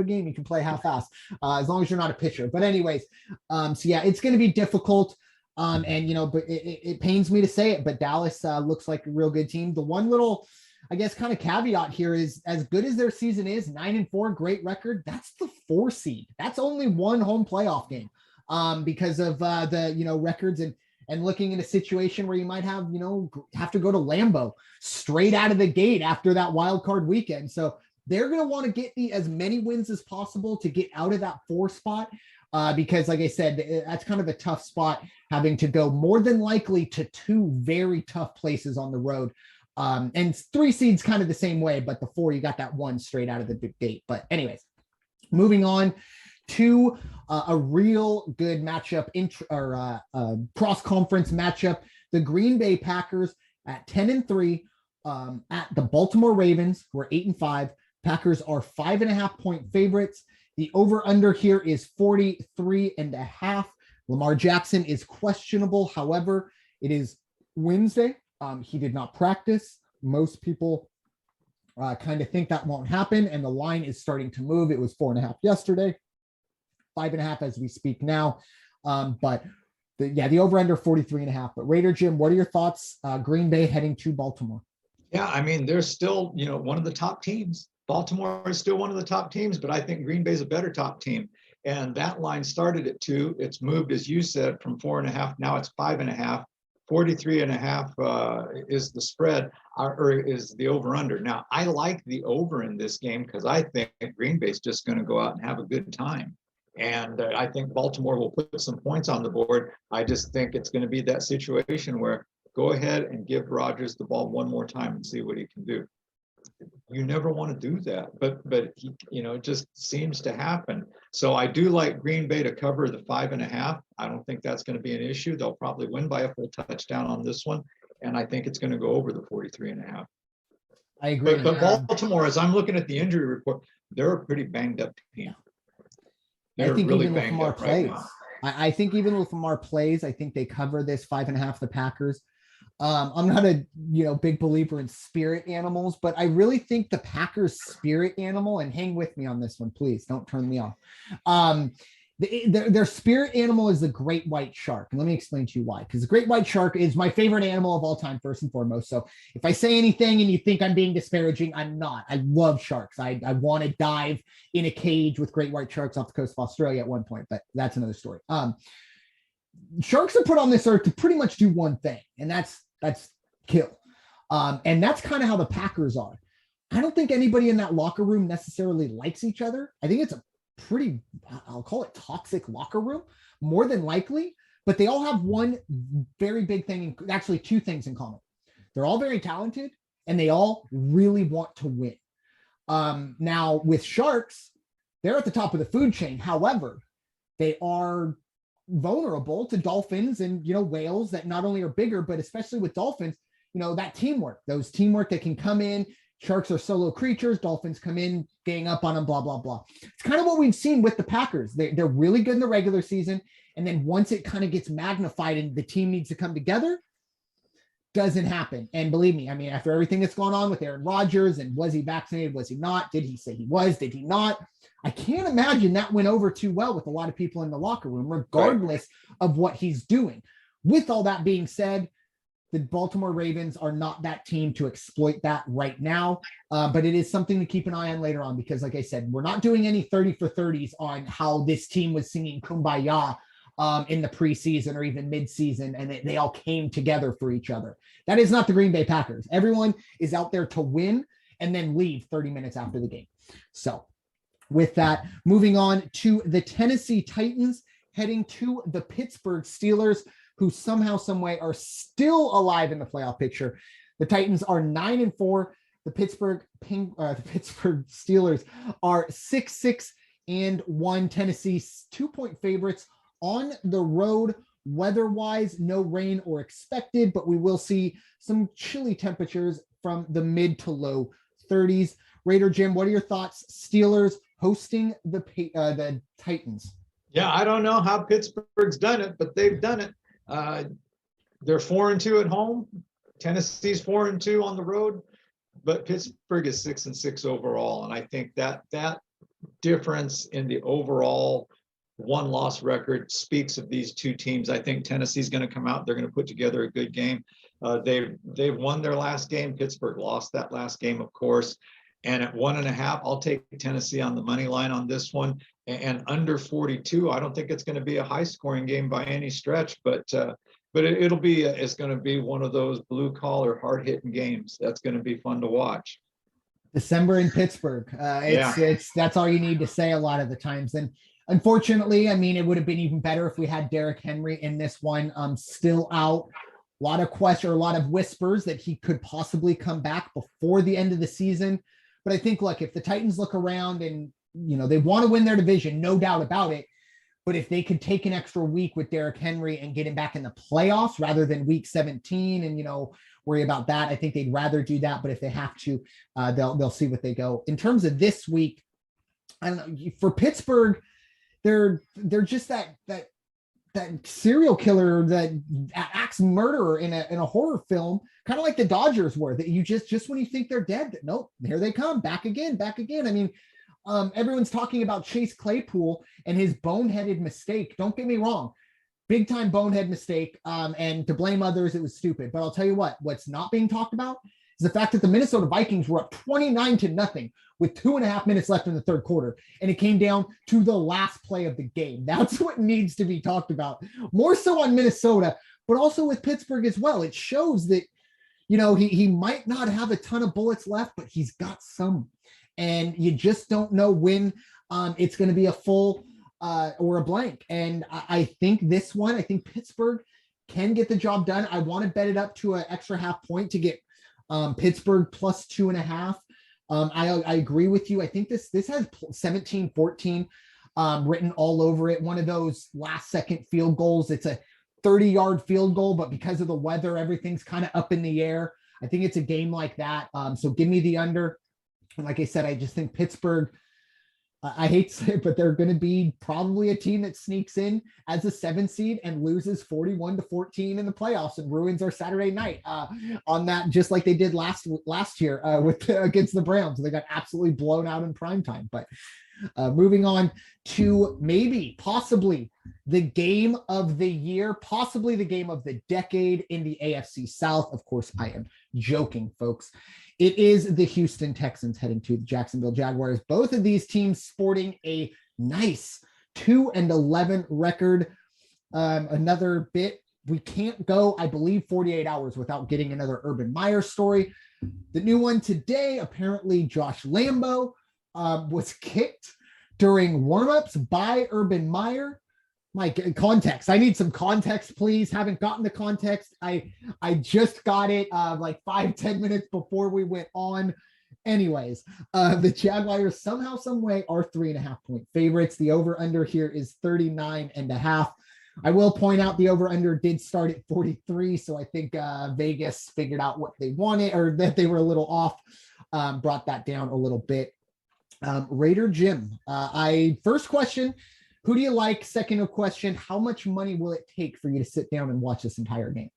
game you can play half-ass as long as you're not a pitcher. But anyways, it's going to be difficult. But it pains me to say it, but Dallas looks like a real good team. The one little, I guess, kind of caveat here is, as good as their season is, 9-4, great record. That's the 4 seed. That's only one home playoff game. Because of the records and looking in a situation where you might have to go to Lambeau straight out of the gate after that wild card weekend. So they're going to want to get as many wins as possible to get out of that 4 spot, because like I said, that's kind of a tough spot, having to go more than likely to 2 very tough places on the road. And 3 seeds kind of the same way, but the 4, you got that 1 straight out of the gate. But anyways, moving on to a real good matchup, cross-conference matchup. The Green Bay Packers at 10-3 at the Baltimore Ravens, who are 8-5. Packers are 5.5-point favorites. The over-under here is 43.5. Lamar Jackson is questionable. However, it is Wednesday. He did not practice. Most people kind of think that won't happen, and the line is starting to move. It was 4.5 yesterday. 5.5 as we speak now. But the over-under 43.5. But Raider Jim, what are your thoughts? Green Bay heading to Baltimore. Yeah, they're still, one of the top teams. Baltimore is still one of the top teams, but I think Green Bay is a better top team. And that line started at 2. It's moved, as you said, from 4.5. Now it's 5.5. 43.5 is the spread, or is the over-under. Now, I like the over in this game because I think Green Bay is just going to go out and have a good time. And I think Baltimore will put some points on the board. I just think it's going to be that situation where go ahead and give Rodgers the ball one more time and see what he can do. You never want to do that, but he, it just seems to happen. So I do like Green Bay to cover the 5.5. I don't think that's going to be an issue. They'll probably win by a full touchdown on this one, and I think it's going to go over the 43.5. I agree. But Baltimore, as I'm looking at the injury report, they're a pretty banged up team. I think really even from our plays, I think even with Lamar plays, I think they cover this 5.5. The Packers. I'm not a big believer in spirit animals, but I really think the Packers spirit animal, and hang with me on this one, please don't turn me off, Their spirit animal is the great white shark. And let me explain to you why. Because the great white shark is my favorite animal of all time, first and foremost. So if I say anything and you think I'm being disparaging, I'm not. I love sharks. I want to dive in a cage with great white sharks off the coast of Australia at one point, but that's another story. Sharks are put on this earth to pretty much do one thing, and that's kill. And that's kind of how the Packers are. I don't think anybody in that locker room necessarily likes each other. I think it's a pretty, I'll call it toxic locker room, more than likely, but they all have one very big thing, actually two things in common. They're all very talented and they all really want to win. Now with Sharks, they're at the top of the food chain. However, they are vulnerable to Dolphins and, whales that not only are bigger, but especially with Dolphins, that teamwork, that can come in. Sharks are solo creatures. Dolphins come in, gang up on them, blah, blah, blah. It's kind of what we've seen with the Packers. They're really good in the regular season. And then once it kind of gets magnified and the team needs to come together, doesn't happen. And believe me, I mean, after everything that's gone on with Aaron Rodgers and was he vaccinated? Was he not? Did he say he was? Did he not? I can't imagine that went over too well with a lot of people in the locker room, regardless of what he's doing. With all that being said, the Baltimore Ravens are not that team to exploit that right now, but it is something to keep an eye on later on because, like I said, we're not doing any 30 for 30s on how this team was singing Kumbaya in the preseason or even midseason, and they all came together for each other. That is not the Green Bay Packers. Everyone is out there to win and then leave 30 minutes after the game. So with that, moving on to the Tennessee Titans, heading to the Pittsburgh Steelers, who somehow, some way are still alive in the playoff picture. The Titans are 9-4. The Pittsburgh Steelers are 6-1. Tennessee's 2-point favorites on the road. Weather-wise, no rain or expected, but we will see some chilly temperatures from the mid to low 30s. Raider Jim, what are your thoughts? Steelers hosting the Titans. Yeah, I don't know how Pittsburgh's done it, but they've done it. They're 4-2 at home. Tennessee's 4-2 on the road, but Pittsburgh is 6-6 overall. And I think that difference in the overall one-loss record speaks of these two teams. I think Tennessee's going to come out. They're going to put together a good game. They've won their last game. Pittsburgh lost that last game, of course. And at 1.5, I'll take Tennessee on the money line on this one. And under 42, I don't think it's going to be a high-scoring game by any stretch, but it's going to be one of those blue-collar, hard-hitting games. That's going to be fun to watch. December in Pittsburgh. That's all you need to say a lot of the times. And unfortunately, I mean, it would have been even better if we had Derrick Henry in this one. Still out. A lot of whispers that he could possibly come back before the end of the season. But I think, look, if the Titans look around and, they want to win their division, no doubt about it. But if they could take an extra week with Derrick Henry and get him back in the playoffs rather than week 17 and, worry about that, I think they'd rather do that. But if they have to, they'll see what they go. In terms of this week, I don't know, for Pittsburgh, they're just that serial killer, that axe murderer in a horror film, kind of like the Dodgers were, that you just when you think they're dead, nope, here they come back again. I mean, everyone's talking about Chase Claypool and his boneheaded mistake. Don't get me wrong, big time bonehead mistake. And to blame others, it was stupid. But I'll tell you what's not being talked about is the fact that the Minnesota Vikings were up 29-0 with 2.5 minutes left in the third quarter. And it came down to the last play of the game. That's what needs to be talked about, more so on Minnesota, but also with Pittsburgh as well. It shows that, he might not have a ton of bullets left, but he's got some. And you just don't know when it's going to be a full or a blank. And I think Pittsburgh can get the job done. I want to bet it up to an extra half point to get Pittsburgh plus 2.5. I agree with you. I think this has 17-14 written all over it. One of those last second field goals. It's a 30-yard field goal, but because of the weather, everything's kind of up in the air. I think it's a game like that. So give me the under. And like I said, I just think Pittsburgh, I hate to say it, but they're going to be probably a team that sneaks in as a 7 seed and loses 41-14 in the playoffs and ruins our Saturday night on that, just like they did last year against the Browns. They got absolutely blown out in primetime. But Moving on to possibly the game of the year, possibly the game of the decade in the AFC South. Of course, I am joking, folks. It is the Houston Texans heading to the Jacksonville Jaguars. Both of these teams sporting a nice 2-11 record. Another bit, we can't go, I believe, 48 hours without getting another Urban Meyer story. The new one today, apparently Josh Lambo was kicked during warmups by Urban Meyer. My context. I need some context, please. Haven't gotten the context. I just got it like 5-10 minutes before we went on. Anyways, the Jaguars somehow, some way are 3.5-point favorites. The over-under here is 39.5. I will point out the over-under did start at 43, so I think Vegas figured out what they wanted, or that they were a little off, brought that down a little bit. Raider Jim, first question, who do you like? Second question, how much money will it take for you to sit down and watch this entire game?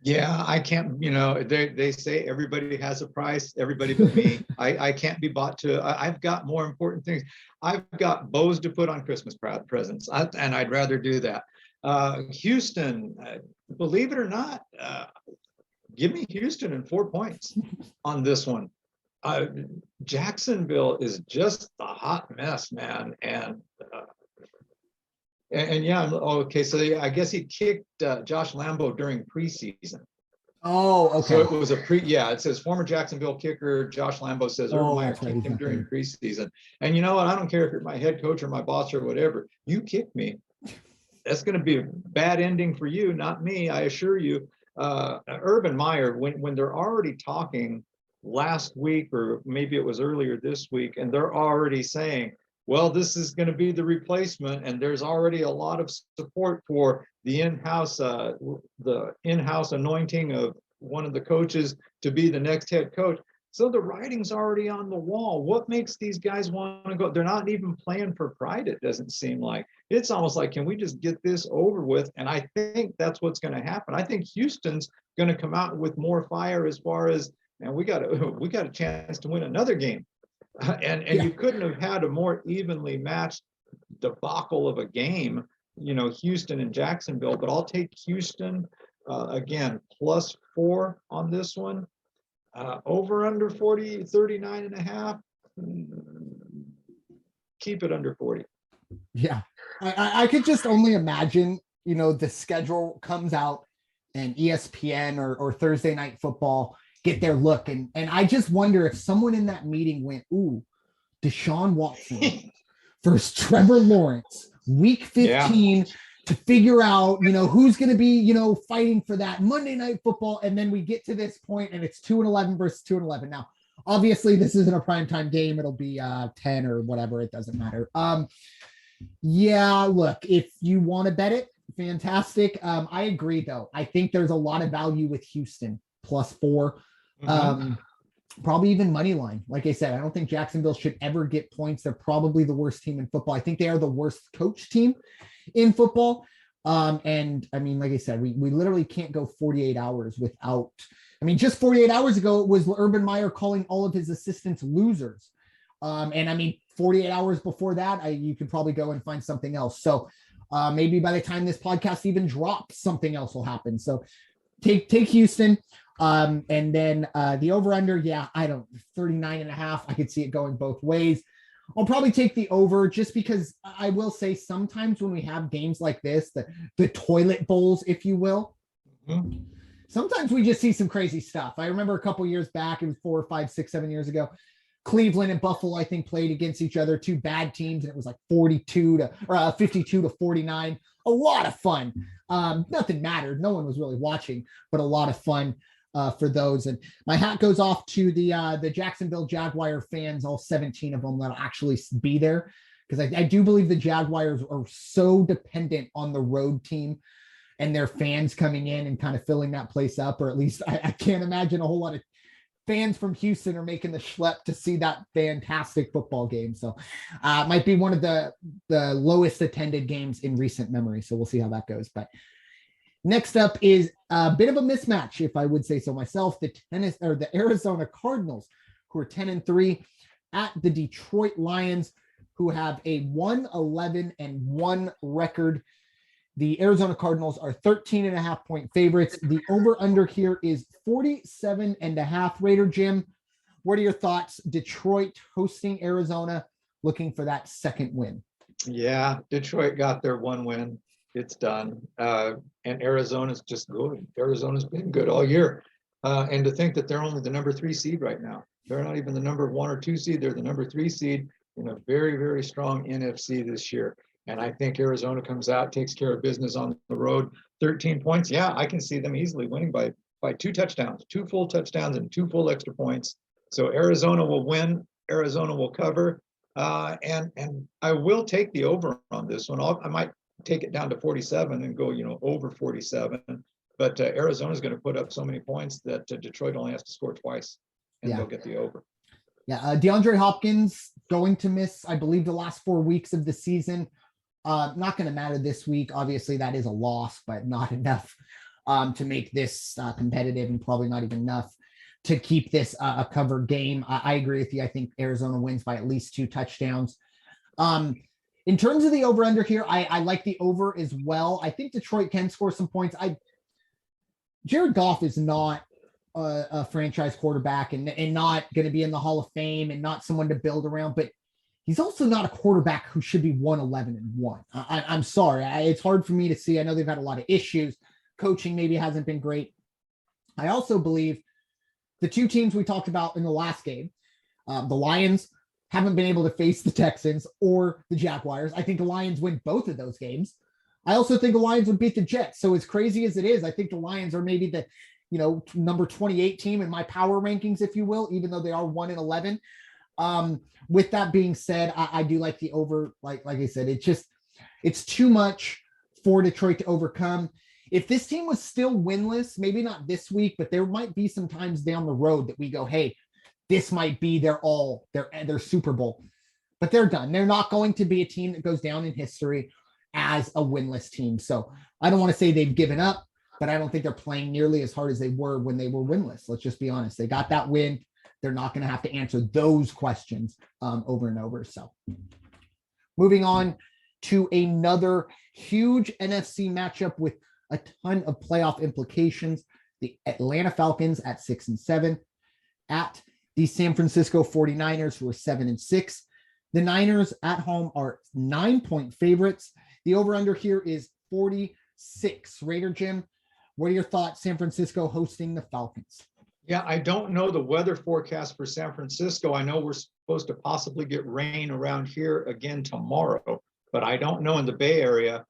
Yeah, I can't, they say everybody has a price, everybody but me. I can't be bought to, I've got more important things. I've got bows to put on Christmas presents, and I'd rather do that. Houston, believe it or not, give me Houston in 4 points on this one. Jacksonville is just a hot mess, man. And yeah, okay. So I guess he kicked Josh Lambo during preseason. Oh, okay. So it was it says former Jacksonville kicker Josh Lambo says Urban Meyer kicked him during preseason. And you know what? I don't care if you're my head coach or my boss or whatever. You kicked me. That's going to be a bad ending for you, not me. I assure you. Urban Meyer, when they're already talking last week, or maybe it was earlier this week, and they're already saying, well, this is going to be the replacement, and there's already a lot of support for the in-house anointing of one of the coaches to be the next head coach. So the writing's already on the wall. What makes these guys want to go? They're not even playing for pride, it doesn't seem like. It's almost like, can we just get this over with? And I think that's what's going to happen. I think Houston's going to come out with more fire as far as, and we got a chance to win another game. You couldn't have had a more evenly matched debacle of a game, Houston and Jacksonville, but I'll take Houston again, +4 on this one. Over under 39.5. Keep it under 40. Yeah. I could just only imagine, the schedule comes out and ESPN or Thursday Night Football get their look. And I just wonder if someone in that meeting went, ooh, Deshaun Watson versus Trevor Lawrence, week 15, to figure out, who's going to be, fighting for that Monday Night Football. And then we get to this point and it's 2-11 versus 2-11. Now, obviously this isn't a primetime game. It'll be 10 or whatever. It doesn't matter. Look, if you want to bet it, fantastic. I agree though. I think there's a lot of value with Houston +4. Probably even money line. Like I said, I don't think Jacksonville should ever get points. They're probably the worst team in football. I think they are the worst coach team in football. And I mean, like I said, we literally can't go 48 hours without, just 48 hours ago, it was Urban Meyer calling all of his assistants losers. And I mean, 48 hours before that, you could probably go and find something else. So maybe by the time this podcast even drops, something else will happen. So take Houston. And then the over-under, 39.5. I could see it going both ways. I'll probably take the over just because I will say sometimes when we have games like this, the toilet bowls, if you will, sometimes we just see some crazy stuff. I remember a couple years back, it was 4 or 5, 6, 7 years ago, Cleveland and Buffalo, I think, played against each other, two bad teams, and it was like 52 to 49. A lot of fun. Nothing mattered. No one was really watching, but a lot of fun for those. And my hat goes off to the Jacksonville Jaguar fans, all 17 of them that'll actually be there, because I do believe the Jaguars are so dependent on the road team and their fans coming in and kind of filling that place up, or at least I can't imagine a whole lot of fans from Houston are making the schlep to see that fantastic football game. So it might be one of the lowest attended games in recent memory. So we'll see how that goes. But next up is a bit of a mismatch, if I would say so myself. The Arizona Cardinals, who are 10-3, at the Detroit Lions. who have a 1-11-1 record. The Arizona Cardinals are 13.5-point favorites. The over-under here is 47.5. Raider Jim, what are your thoughts? Detroit hosting Arizona, looking for that second win. Yeah, Detroit got their one win. It's done. And Arizona's just good. Arizona's been good all year. And to think that they're only the number 3 seed right now. They're not even the number 1 or 2 seed. They're the number 3 seed in a very, very strong NFC this year. And I think Arizona comes out, takes care of business on the road. 13 points. Yeah, I can see them easily winning by 2 touchdowns, 2 full touchdowns and 2 full extra points. So Arizona will win. Arizona will cover. And I will take the over on this one. I might take it down to 47 and go, over 47. But Arizona's going to put up so many points that Detroit only has to score twice, and they'll get the over. Yeah, DeAndre Hopkins going to miss, I believe, the last 4 weeks of the season. Not going to matter this week. Obviously, that is a loss, but not enough to make this competitive, and probably not even enough to keep this a covered game. I agree with you. I think Arizona wins by at least 2 touchdowns. In terms of the over-under here, I like the over as well. I think Detroit can score some points. Jared Goff is not a franchise quarterback and not going to be in the Hall of Fame and not someone to build around, but he's also not a quarterback who should be 1-11-1. I'm sorry. It's hard for me to see. I know they've had a lot of issues. Coaching maybe hasn't been great. I also believe the 2 teams we talked about in the last game, the Lions haven't been able to face the Texans or the Jaguars. I think the Lions win both of those games. I also think the Lions would beat the Jets. So as crazy as it is, I think the Lions are maybe the, number 28 team in my power rankings, if you will, even though they are 1-11. With that being said, I do like the over. Like I said, it's too much for Detroit to overcome. If this team was still winless, maybe not this week, but there might be some times down the road that we go, hey, this might be their Super Bowl, but they're done. They're not going to be a team that goes down in history as a winless team. So I don't want to say they've given up, but I don't think they're playing nearly as hard as they were when they were winless. Let's just be honest. They got that win. They're not going to have to answer those questions over and over. So moving on to another huge NFC matchup with a ton of playoff implications. The Atlanta Falcons at 6-7 at the San Francisco 49ers, who are 7-6. The Niners at home are 9-point favorites. The over-under here is 46. Raider Jim, what are your thoughts? San Francisco hosting the Falcons. Yeah, I don't know the weather forecast for San Francisco. I know we're supposed to possibly get rain around here again tomorrow, but I don't know in the Bay Area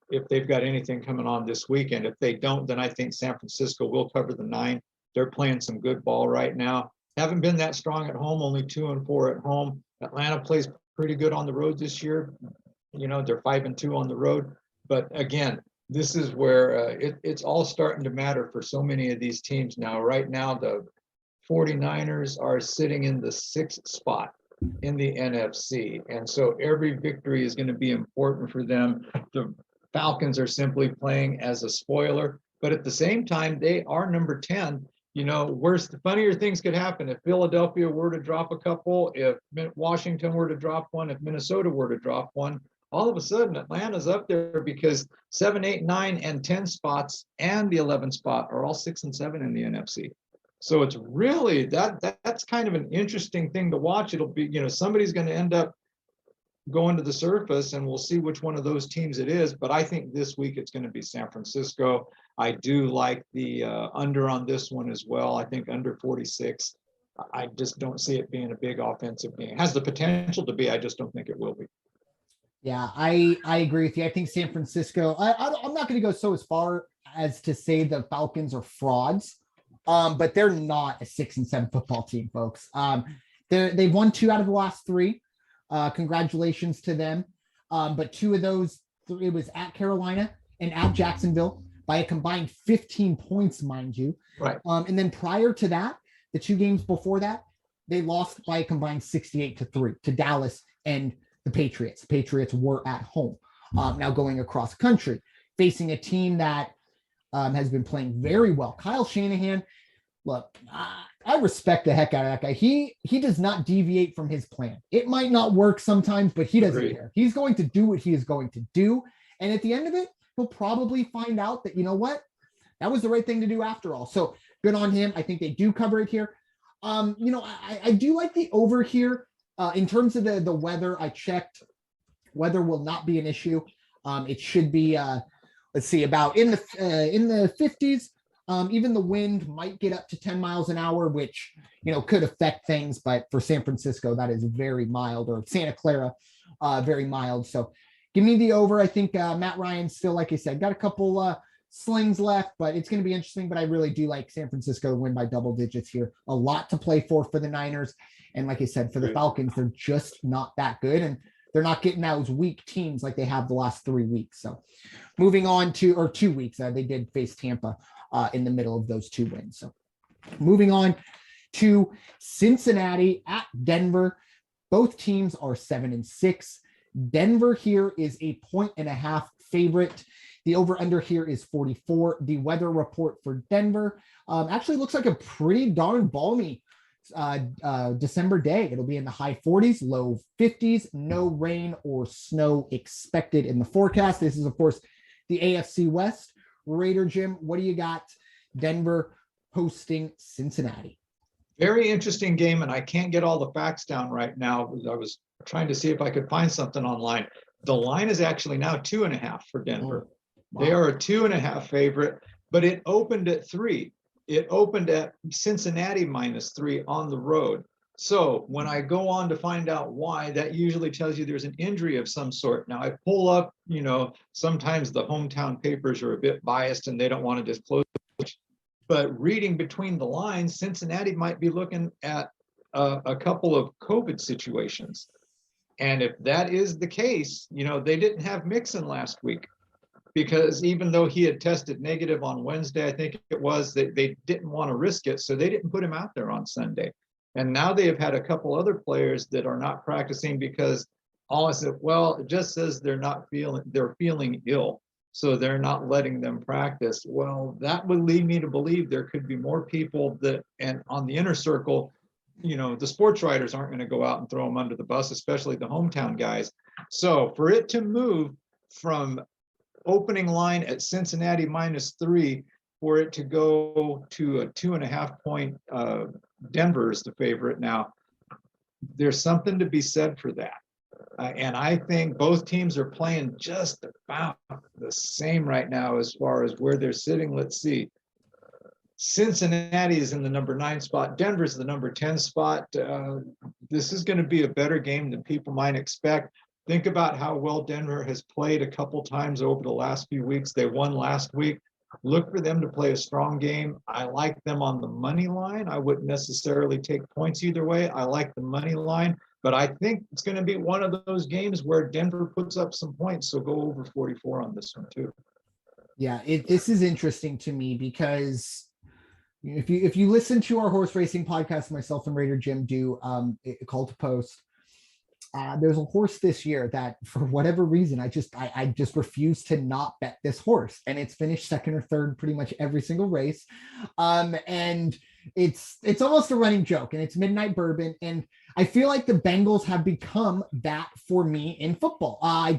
if they've got anything coming on this weekend. If they don't, then I think San Francisco will cover the 9. They're playing some good ball right now. Haven't been that strong at home, only 2-4 at home. Atlanta plays pretty good on the road this year. They're 5-2 on the road. But again, this is where it's all starting to matter for so many of these teams now. Right now, the 49ers are sitting in the 6th spot in the NFC. And so every victory is going to be important for them. The Falcons are simply playing as a spoiler. But at the same time, they are number 10. Worse, funnier things could happen. If Philadelphia were to drop a couple, if Washington were to drop one, if Minnesota were to drop one, all of a sudden Atlanta's up there because 7, 8, 9, and 10 spots and the 11th spot are all 6 and 7 in the NFC. So it's really that's kind of an interesting thing to watch. It'll be, somebody's going to end up going to the surface, and we'll see which one of those teams it is. But I think this week it's going to be San Francisco. I do like the under on this one as well. I think under 46. I just don't see it being a big offensive game. It has the potential to be. I just don't think it will be. Yeah, I agree with you. I think San Francisco, I'm not going to go so as far as to say the Falcons are frauds, but they're not a 6-7 football team, folks. They've won 2 out of the last 3. Congratulations to them. But 2 of those, it was at Carolina and at Jacksonville by a combined 15 points, mind you. Right. And then prior to that, the 2 games before that, they lost by a combined 68-3 to Dallas and the Patriots. The Patriots were at home. Now going across country, facing a team that has been playing very well. Kyle Shanahan, look, I respect the heck out of that guy. He does not deviate from his plan. It might not work sometimes, but he doesn't care. He's going to do what he is going to do. And at the end of it, he'll probably find out that, you know what, that was the right thing to do after all. So good on him. I think they do cover it here. I do like the over here. In terms of the weather, I checked. Weather will not be an issue. It should be, let's see, about in the 50s. Even the wind might get up to 10 miles an hour, which, could affect things. But for San Francisco, that is very mild, or Santa Clara, very mild. So give me the over. I think Matt Ryan still, like I said, got a couple slings left, but it's going to be interesting. But I really do like San Francisco to win by double digits here. A lot to play for the Niners. And like I said, for the Falcons, they're just not that good. And they're not getting those weak teams like they have the last 3 weeks. So moving on to, or 2 weeks, they did face Tampa in the middle of those 2 wins. So moving on to Cincinnati at Denver. Both teams are 7-6. Denver here is a 1.5 favorite. The over-under here is 44. The weather report for Denver actually looks like a pretty darn balmy December day. It'll be in the high 40s, low 50s, no rain or snow expected in the forecast. This is, of course, the AFC West. Raider Jim, what do you got? Denver hosting Cincinnati. Very interesting game, and I can't get all the facts down right now. I was trying to see if I could find something online. The line is actually now 2.5 for Denver. Wow. They are a 2.5 favorite, but it opened at 3. It opened at Cincinnati -3 on the road. So when I go on to find out why, that usually tells you there's an injury of some sort. Now I pull up, sometimes the hometown papers are a bit biased and they don't want to disclose. But reading between the lines, Cincinnati might be looking at a couple of COVID situations. And if that is the case, they didn't have Mixon last week. Because even though he had tested negative on Wednesday, I think it was, they didn't want to risk it. So they didn't put him out there on Sunday. And now they have had a couple other players that are not practicing because all I said, well, it just says they're feeling ill. So they're not letting them practice. Well, that would lead me to believe there could be more people and on the inner circle, the sports writers aren't going to go out and throw them under the bus, especially the hometown guys. So for it to move from opening line at Cincinnati -3 for it to go to a 2.5 point Denver is the favorite now. There's something to be said for that. And I think both teams are playing just about the same right now as far as where they're sitting. Let's see. Cincinnati is in the number 9 spot. Denver's the number 10 spot. This is going to be a better game than people might expect. Think about how well Denver has played a couple times over the last few weeks. They won last week. Look for them to play a strong game. I like them on the money line. I wouldn't necessarily take points either way. I like the money line, but I think it's going to be one of those games where Denver puts up some points. So go over 44 on this one too. Yeah, this is interesting to me because if you listen to our horse racing podcast, myself and Raider Jim do Call to Post. There's a horse this year that for whatever reason, I just refuse to not bet this horse, and it's finished second or third pretty much every single race. And it's almost a running joke, and it's Midnight Bourbon. And I feel like the Bengals have become that for me in football. I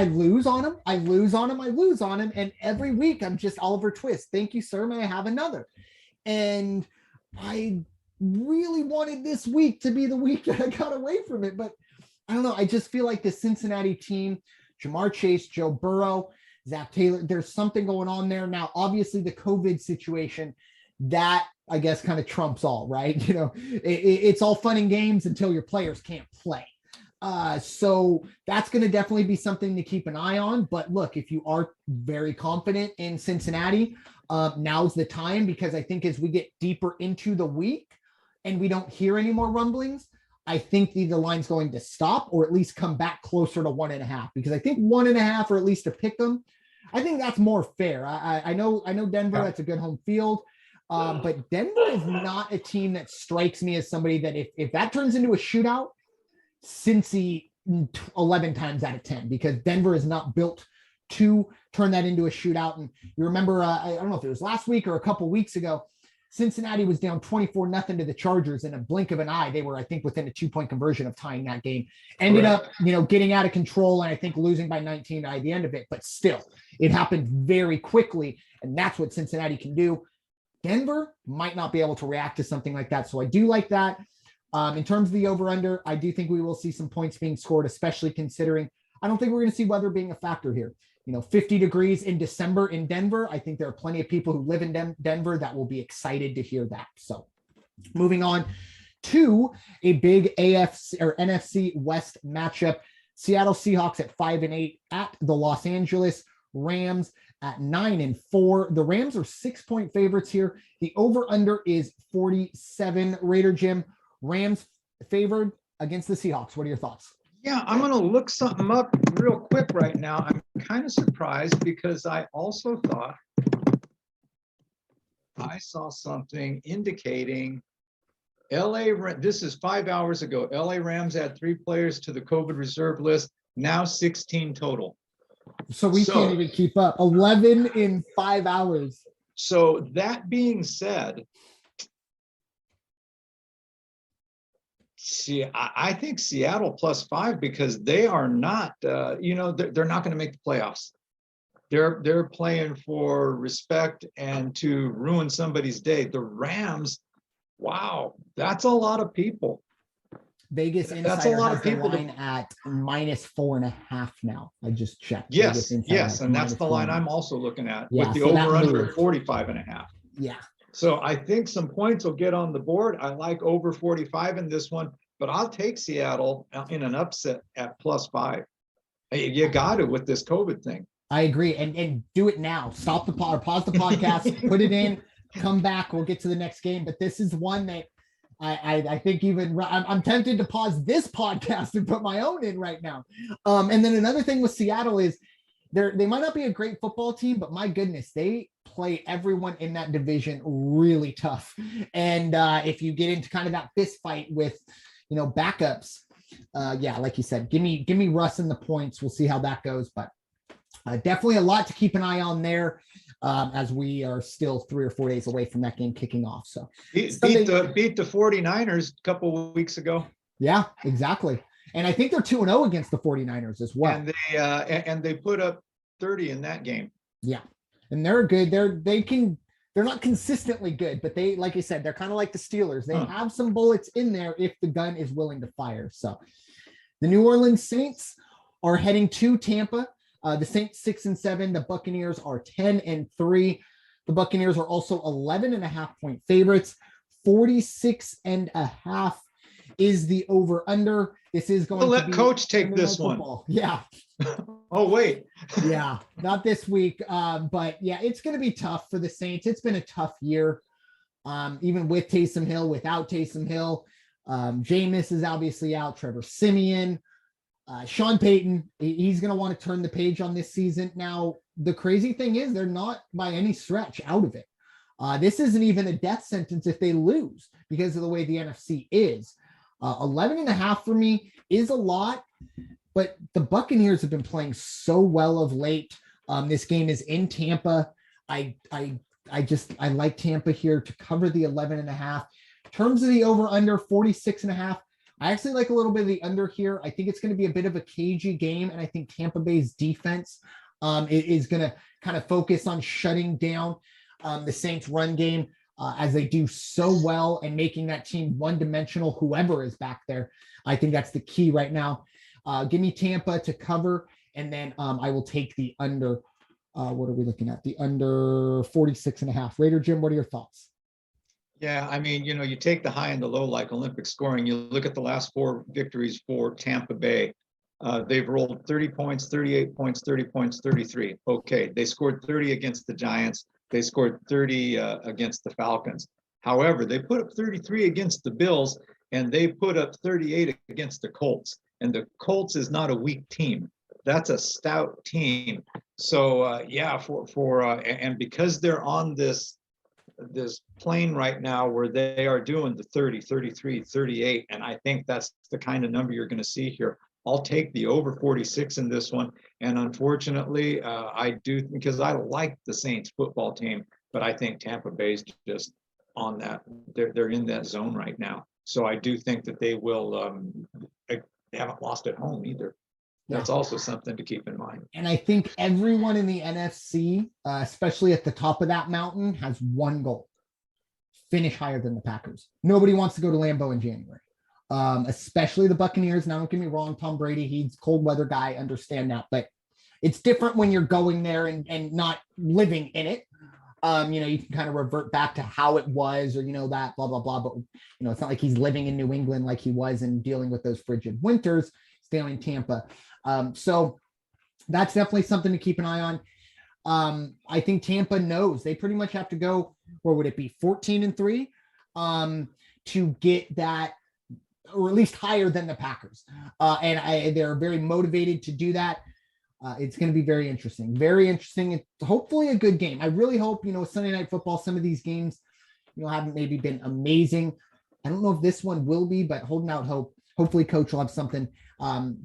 lose on them. I lose on them. And every week I'm just Oliver Twist. Thank you, sir. May I have another? And I really wanted this week to be the week that I got away from it, but I don't know. I just feel like the Cincinnati team, Jamar Chase, Joe Burrow, Zach Taylor, there's something going on there. Now, obviously the COVID situation, that I guess kind of trumps all, right? It's all fun and games until your players can't play. So that's going to definitely be something to keep an eye on. But look, if you are very confident in Cincinnati, now's the time, because I think as we get deeper into the week and we don't hear any more rumblings, I think the line's going to stop or at least come back closer to 1.5, because I think 1.5 or at least a pick them. I think that's more fair. I know Denver, that's a good home field. But Denver is not a team that strikes me as somebody that if that turns into a shootout, Cincy 11 times out of 10, because Denver is not built to turn that into a shootout. And you remember, I don't know if it was last week or a couple weeks ago, Cincinnati was down 24-0 to the Chargers in a blink of an eye. They were, I think, within a 2-point conversion of tying that game. Ended up, getting out of control and I think losing by 19 by the end of it. But still, it happened very quickly. And that's what Cincinnati can do. Denver might not be able to react to something like that. So I do like that. In terms of the over-under, I do think we will see some points being scored, especially considering I don't think we're going to see weather being a factor here. 50 degrees in December in Denver. I think there are plenty of people who live in Denver that will be excited to hear that. So moving on to a big AFC or NFC West matchup. Seattle Seahawks at 5-8 at the Los Angeles Rams at 9-4. The Rams are 6-point favorites here. The over-under is 47. Raider Jim, Rams favored against the Seahawks. What are your thoughts? Yeah, I'm going to look something up real quick right now. I'm kind of surprised because I also thought I saw something indicating this is 5 hours ago. LA Rams add 3 players to the COVID reserve list, now 16 total. So we can't even keep up. 11 in 5 hours. So that being said, I think Seattle +5 because they are not, they're not going to make the playoffs. They're playing for respect and to ruin somebody's day. The Rams, wow, that's a lot of people. Vegas Insider has the line at -4.5 now. I just checked. Yes, and that's the line I'm also looking at with the over-under at 45.5. Yeah. So I think some points will get on the board. I like over 45 in this one, but I'll take Seattle in an upset at +5. You got it with this COVID thing. I agree. And do it now. Stop the pause the podcast, put it in, come back. We'll get to the next game. But this is one that I think even I'm tempted to pause this podcast and put my own in right now. And then another thing with Seattle is they might not be a great football team, but my goodness, they play everyone in that division really tough. And if you get into kind of that fist fight with, backups, like you said, give me Russ in the points. We'll see how that goes, but definitely a lot to keep an eye on there as we are still 3 or 4 days away from that game kicking off. So beat the 49ers a couple of weeks ago. Yeah, exactly. And I think they're 2-0 against the 49ers as well. And they put up 30 in that game. Yeah. And they're good. They're not consistently good, but they, like I said, they're kind of like the Steelers. They have some bullets in there if the gun is willing to fire. So the New Orleans Saints are heading to Tampa. The Saints 6-7. The Buccaneers are 10-3. The Buccaneers are also 11.5-point favorites. 46.5 is the over/under. This is going to let Coach take this one. Yeah. Oh, wait. Yeah, not this week. But yeah, it's going to be tough for the Saints. It's been a tough year, even with Taysom Hill, without Taysom Hill. Jameis is obviously out. Trevor Siemian, Sean Payton, he's going to want to turn the page on this season. Now, the crazy thing is they're not by any stretch out of it. This isn't even a death sentence if they lose because of the way the NFC is. 11.5 for me is a lot, but the Buccaneers have been playing so well of late. This game is in Tampa. I like Tampa here to cover the 11.5. In terms of the over/under 46.5, I actually like a little bit of the under here. I think it's going to be a bit of a cagey game, and I think Tampa Bay's defense is going to kind of focus on shutting down the Saints' run game as they do so well and making that team one-dimensional, whoever is back there. I think that's the key right now. Give me Tampa to cover, and then I will take the under. What are we looking at? The under 46.5. Raider Jim, what are your thoughts? Yeah, I mean, you take the high and the low like Olympic scoring. You look at the last 4 victories for Tampa Bay. They've rolled 30 points, 38 points, 30 points, 33. Okay, they scored 30 against the Giants. They scored 30 against the Falcons. However, they put up 33 against the Bills, and they put up 38 against the Colts. And the Colts is not a weak team. That's a stout team. So, and because they're on this plane right now where they are doing the 30, 33, 38, and I think that's the kind of number you're going to see here. I'll take the over 46 in this one. And unfortunately, I do, because I like the Saints football team, but I think Tampa Bay's just on that. They're in that zone right now. So I do think that they will, they haven't lost at home either. That's also something to keep in mind. And I think everyone in the NFC, especially at the top of that mountain, has one goal: finish higher than the Packers. Nobody wants to go to Lambeau in January, especially the Buccaneers. Now, don't get me wrong, Tom Brady, he's a cold weather guy, understand that, but it's different when you're going there and not living in it. You can kind of revert back to how it was, or, that blah, blah, blah. But, it's not like he's living in New England like he was and dealing with those frigid winters, staying in Tampa. So that's definitely something to keep an eye on. I think Tampa knows they pretty much have to go, where would it be, 14-3 to get that, or at least higher than the Packers. They're very motivated to do that. It's going to be very interesting. Very interesting. It's hopefully a good game. I really hope, Sunday Night Football, some of these games, haven't maybe been amazing. I don't know if this one will be, but holding out hope. Hopefully Coach will have something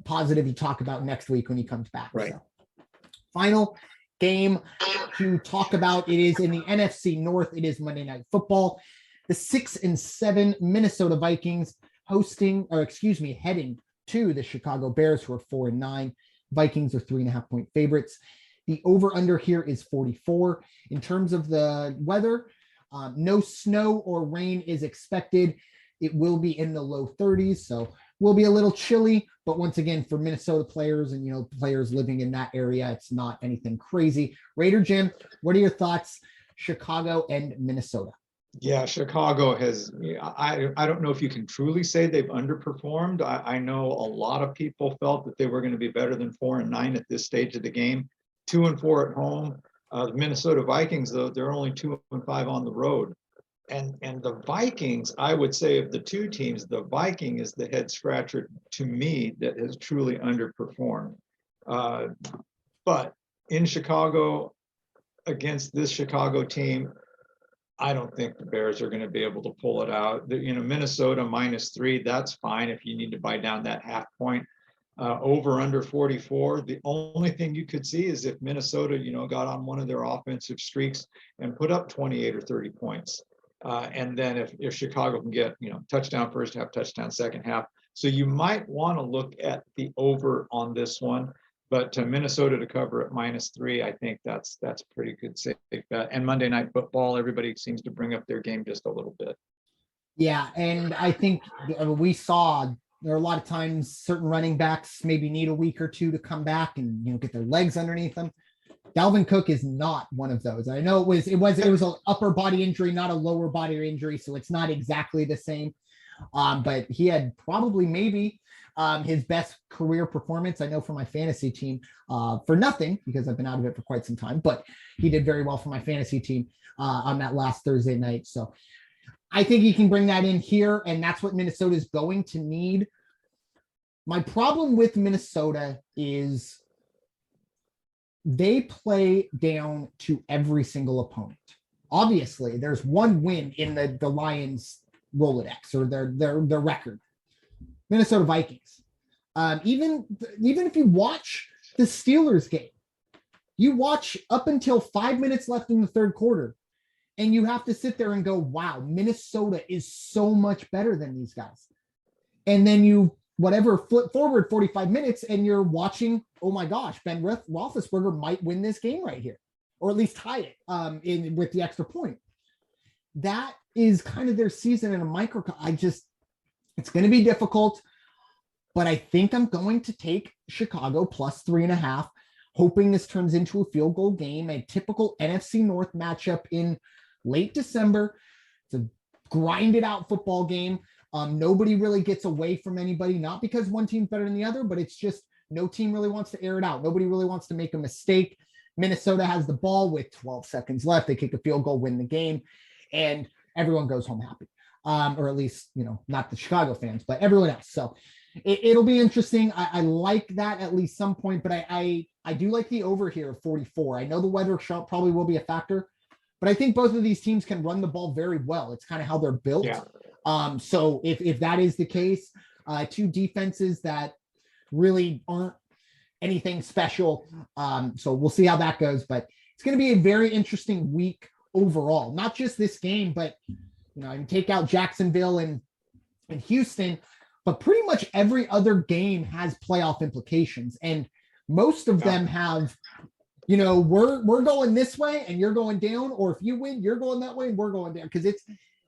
positive to talk about next week when he comes back. Right. So, final game to talk about. It is in the NFC North. It is Monday Night Football. The 6-7 Minnesota Vikings heading to the Chicago Bears, who are 4-9. Vikings are 3.5-point favorites. The over-under here is 44. In terms of the weather, no snow or rain is expected. It will be in the low 30s, so will be a little chilly. But once again, for Minnesota players and players living in that area, it's not anything crazy. Raider Jim, what are your thoughts? Chicago and Minnesota. Yeah, Chicago has, I don't know if you can truly say they've underperformed. I know a lot of people felt that they were going to be better than 4-9 at this stage of the game. 2-4 at home. The Minnesota Vikings, though, they're only 2-5 on the road. And the Vikings, I would say, of the two teams, the Viking is the head scratcher to me that has truly underperformed. But in Chicago, against this Chicago team, I don't think the Bears are going to be able to pull it out. Minnesota -3, that's fine if you need to buy down that half point. Over under 44. The only thing you could see is if Minnesota, got on one of their offensive streaks and put up 28 or 30 points. And then if Chicago can get, touchdown first half, touchdown second half. So you might want to look at the over on this one. But to Minnesota to cover at -3, I think that's pretty good safe bet. And Monday Night Football, everybody seems to bring up their game just a little bit. Yeah, and I think we saw there are a lot of times certain running backs maybe need a week or two to come back and get their legs underneath them. Dalvin Cook is not one of those. I know it was an upper body injury, not a lower body injury, so it's not exactly the same. But he had probably maybe his best career performance, I know, for my fantasy team, for nothing, because I've been out of it for quite some time, but he did very well for my fantasy team on that last Thursday night. So I think he can bring that in here, and that's what Minnesota is going to need. My problem with Minnesota is they play down to every single opponent. Obviously, there's one win in the Lions Rolodex, or their record. Minnesota Vikings. Even if you watch the Steelers game, you watch up until 5 minutes left in the third quarter, and you have to sit there and go, wow, Minnesota is so much better than these guys. And then you flip forward 45 minutes and you're watching, oh my gosh, Ben Roethlisberger might win this game right here, or at least tie it with the extra point. That is kind of their season in a micro. It's going to be difficult, but I think I'm going to take Chicago +3.5, hoping this turns into a field goal game, a typical NFC North matchup in late December. It's a grinded out football game. Nobody really gets away from anybody, not because one team's better than the other, but it's just no team really wants to air it out. Nobody really wants to make a mistake. Minnesota has the ball with 12 seconds left. They kick a field goal, win the game, and everyone goes home happy. Or at least, not the Chicago fans, but everyone else. So it'll be interesting. I like that at least some point, but I do like the over here of 44. I know the weather probably will be a factor, but I think both of these teams can run the ball very well. It's kind of how they're built. Yeah. So if that is the case, two defenses that really aren't anything special. So we'll see how that goes, but it's going to be a very interesting week overall, not just this game, but and take out Jacksonville and Houston, but pretty much every other game has playoff implications. And most of them have, we're going this way and you're going down, or if you win, you're going that way and we're going down. Because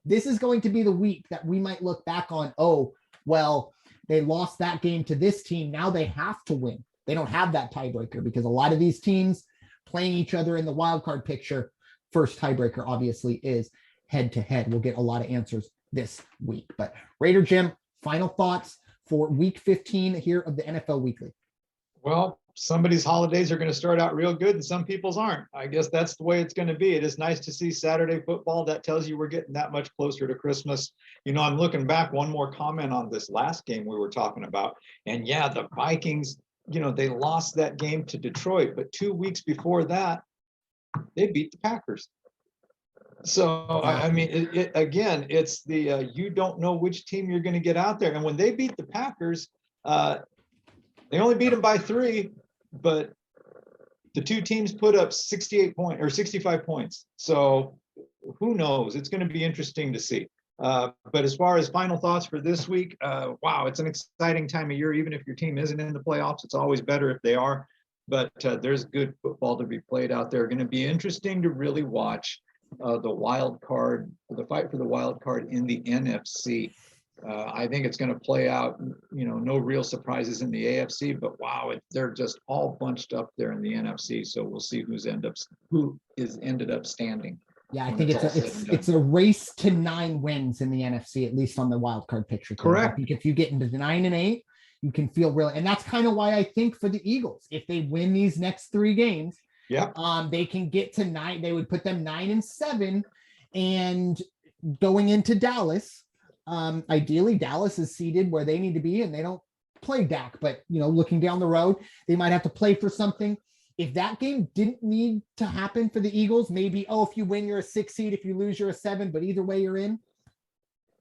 this is going to be the week that we might look back on, oh, well, they lost that game to this team. Now they have to win. They don't have that tiebreaker because a lot of these teams playing each other in the wild card picture, first tiebreaker obviously is head to head. We'll get a lot of answers this week. But Raider Jim, final thoughts for week 15 here of the NFL Weekly. Well, somebody's holidays are going to start out real good and some people's aren't. I guess that's the way it's going to be. It is nice to see Saturday football. That tells you we're getting that much closer to Christmas. I'm looking back, one more comment on this last game we were talking about. And yeah, the Vikings, they lost that game to Detroit, but 2 weeks before that, they beat the Packers. So, I mean, it's the you don't know which team you're going to get out there. And when they beat the Packers, they only beat them by 3, but the two teams put up 65 points. So who knows? It's going to be interesting to see. But as far as final thoughts for this week, wow, it's an exciting time of year. Even if your team isn't in the playoffs, it's always better if they are. But there's good football to be played out there. Going to be interesting to really watch the wild card, the fight for the wild card in the NFC. I think it's going to play out, no real surprises in the AFC, but wow, they're just all bunched up there in the NFC. So we'll see who is ended up standing. Yeah, I think it's a race to 9 wins in the NFC, at least on the wild card picture. Correct. I think if you get into the 9 and 8, you can feel really, and that's kind of why I think for the Eagles, if they win these next 3 games, they can get to 9. They would put them 9 and 7, and going into Dallas, ideally Dallas is seated where they need to be, and they don't play Dak. But looking down the road, they might have to play for something. If that game didn't need to happen for the Eagles, maybe if you win, you're a 6 seed. If you lose, you're a 7. But either way, you're in.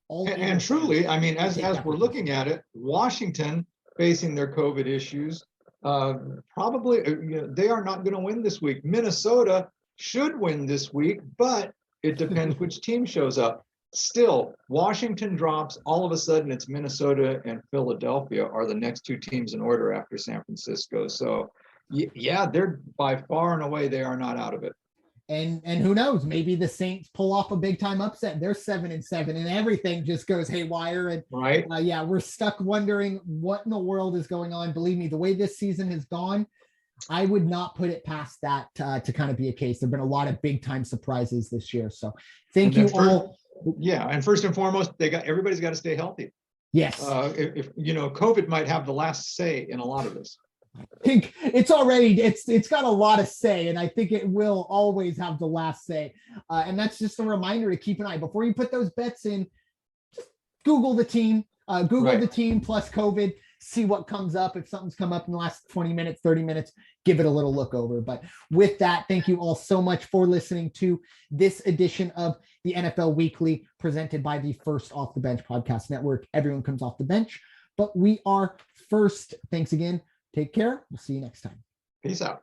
And truly, I mean, as we're looking at it, Washington facing their COVID issues. Probably they are not going to win this week. Minnesota should win this week, but it depends which team shows up. Still, Washington drops. All of a sudden, it's Minnesota and Philadelphia are the next 2 teams in order after San Francisco. So, yeah, they're by far and away, they are not out of it. And who knows? Maybe the Saints pull off a big time upset. They're 7 and 7, and everything just goes haywire. And right, we're stuck wondering what in the world is going on. Believe me, the way this season has gone, I would not put it past that to kind of be a case. There've been a lot of big time surprises this year. So thank you all. Yeah, and first and foremost, everybody's got to stay healthy. Yes. If COVID might have the last say in a lot of this. I think it's got a lot of say, and I think it will always have the last say. And that's just a reminder to keep an eye before you put those bets in. Just Google the team, the team plus COVID, see what comes up. If something's come up in the last 20 minutes, 30 minutes, give it a little look over. But with that, thank you all so much for listening to this edition of the NFL Weekly presented by the First Off the Bench Podcast Network. Everyone comes off the bench, but we are first. Thanks again. Take care. We'll see you next time. Peace out.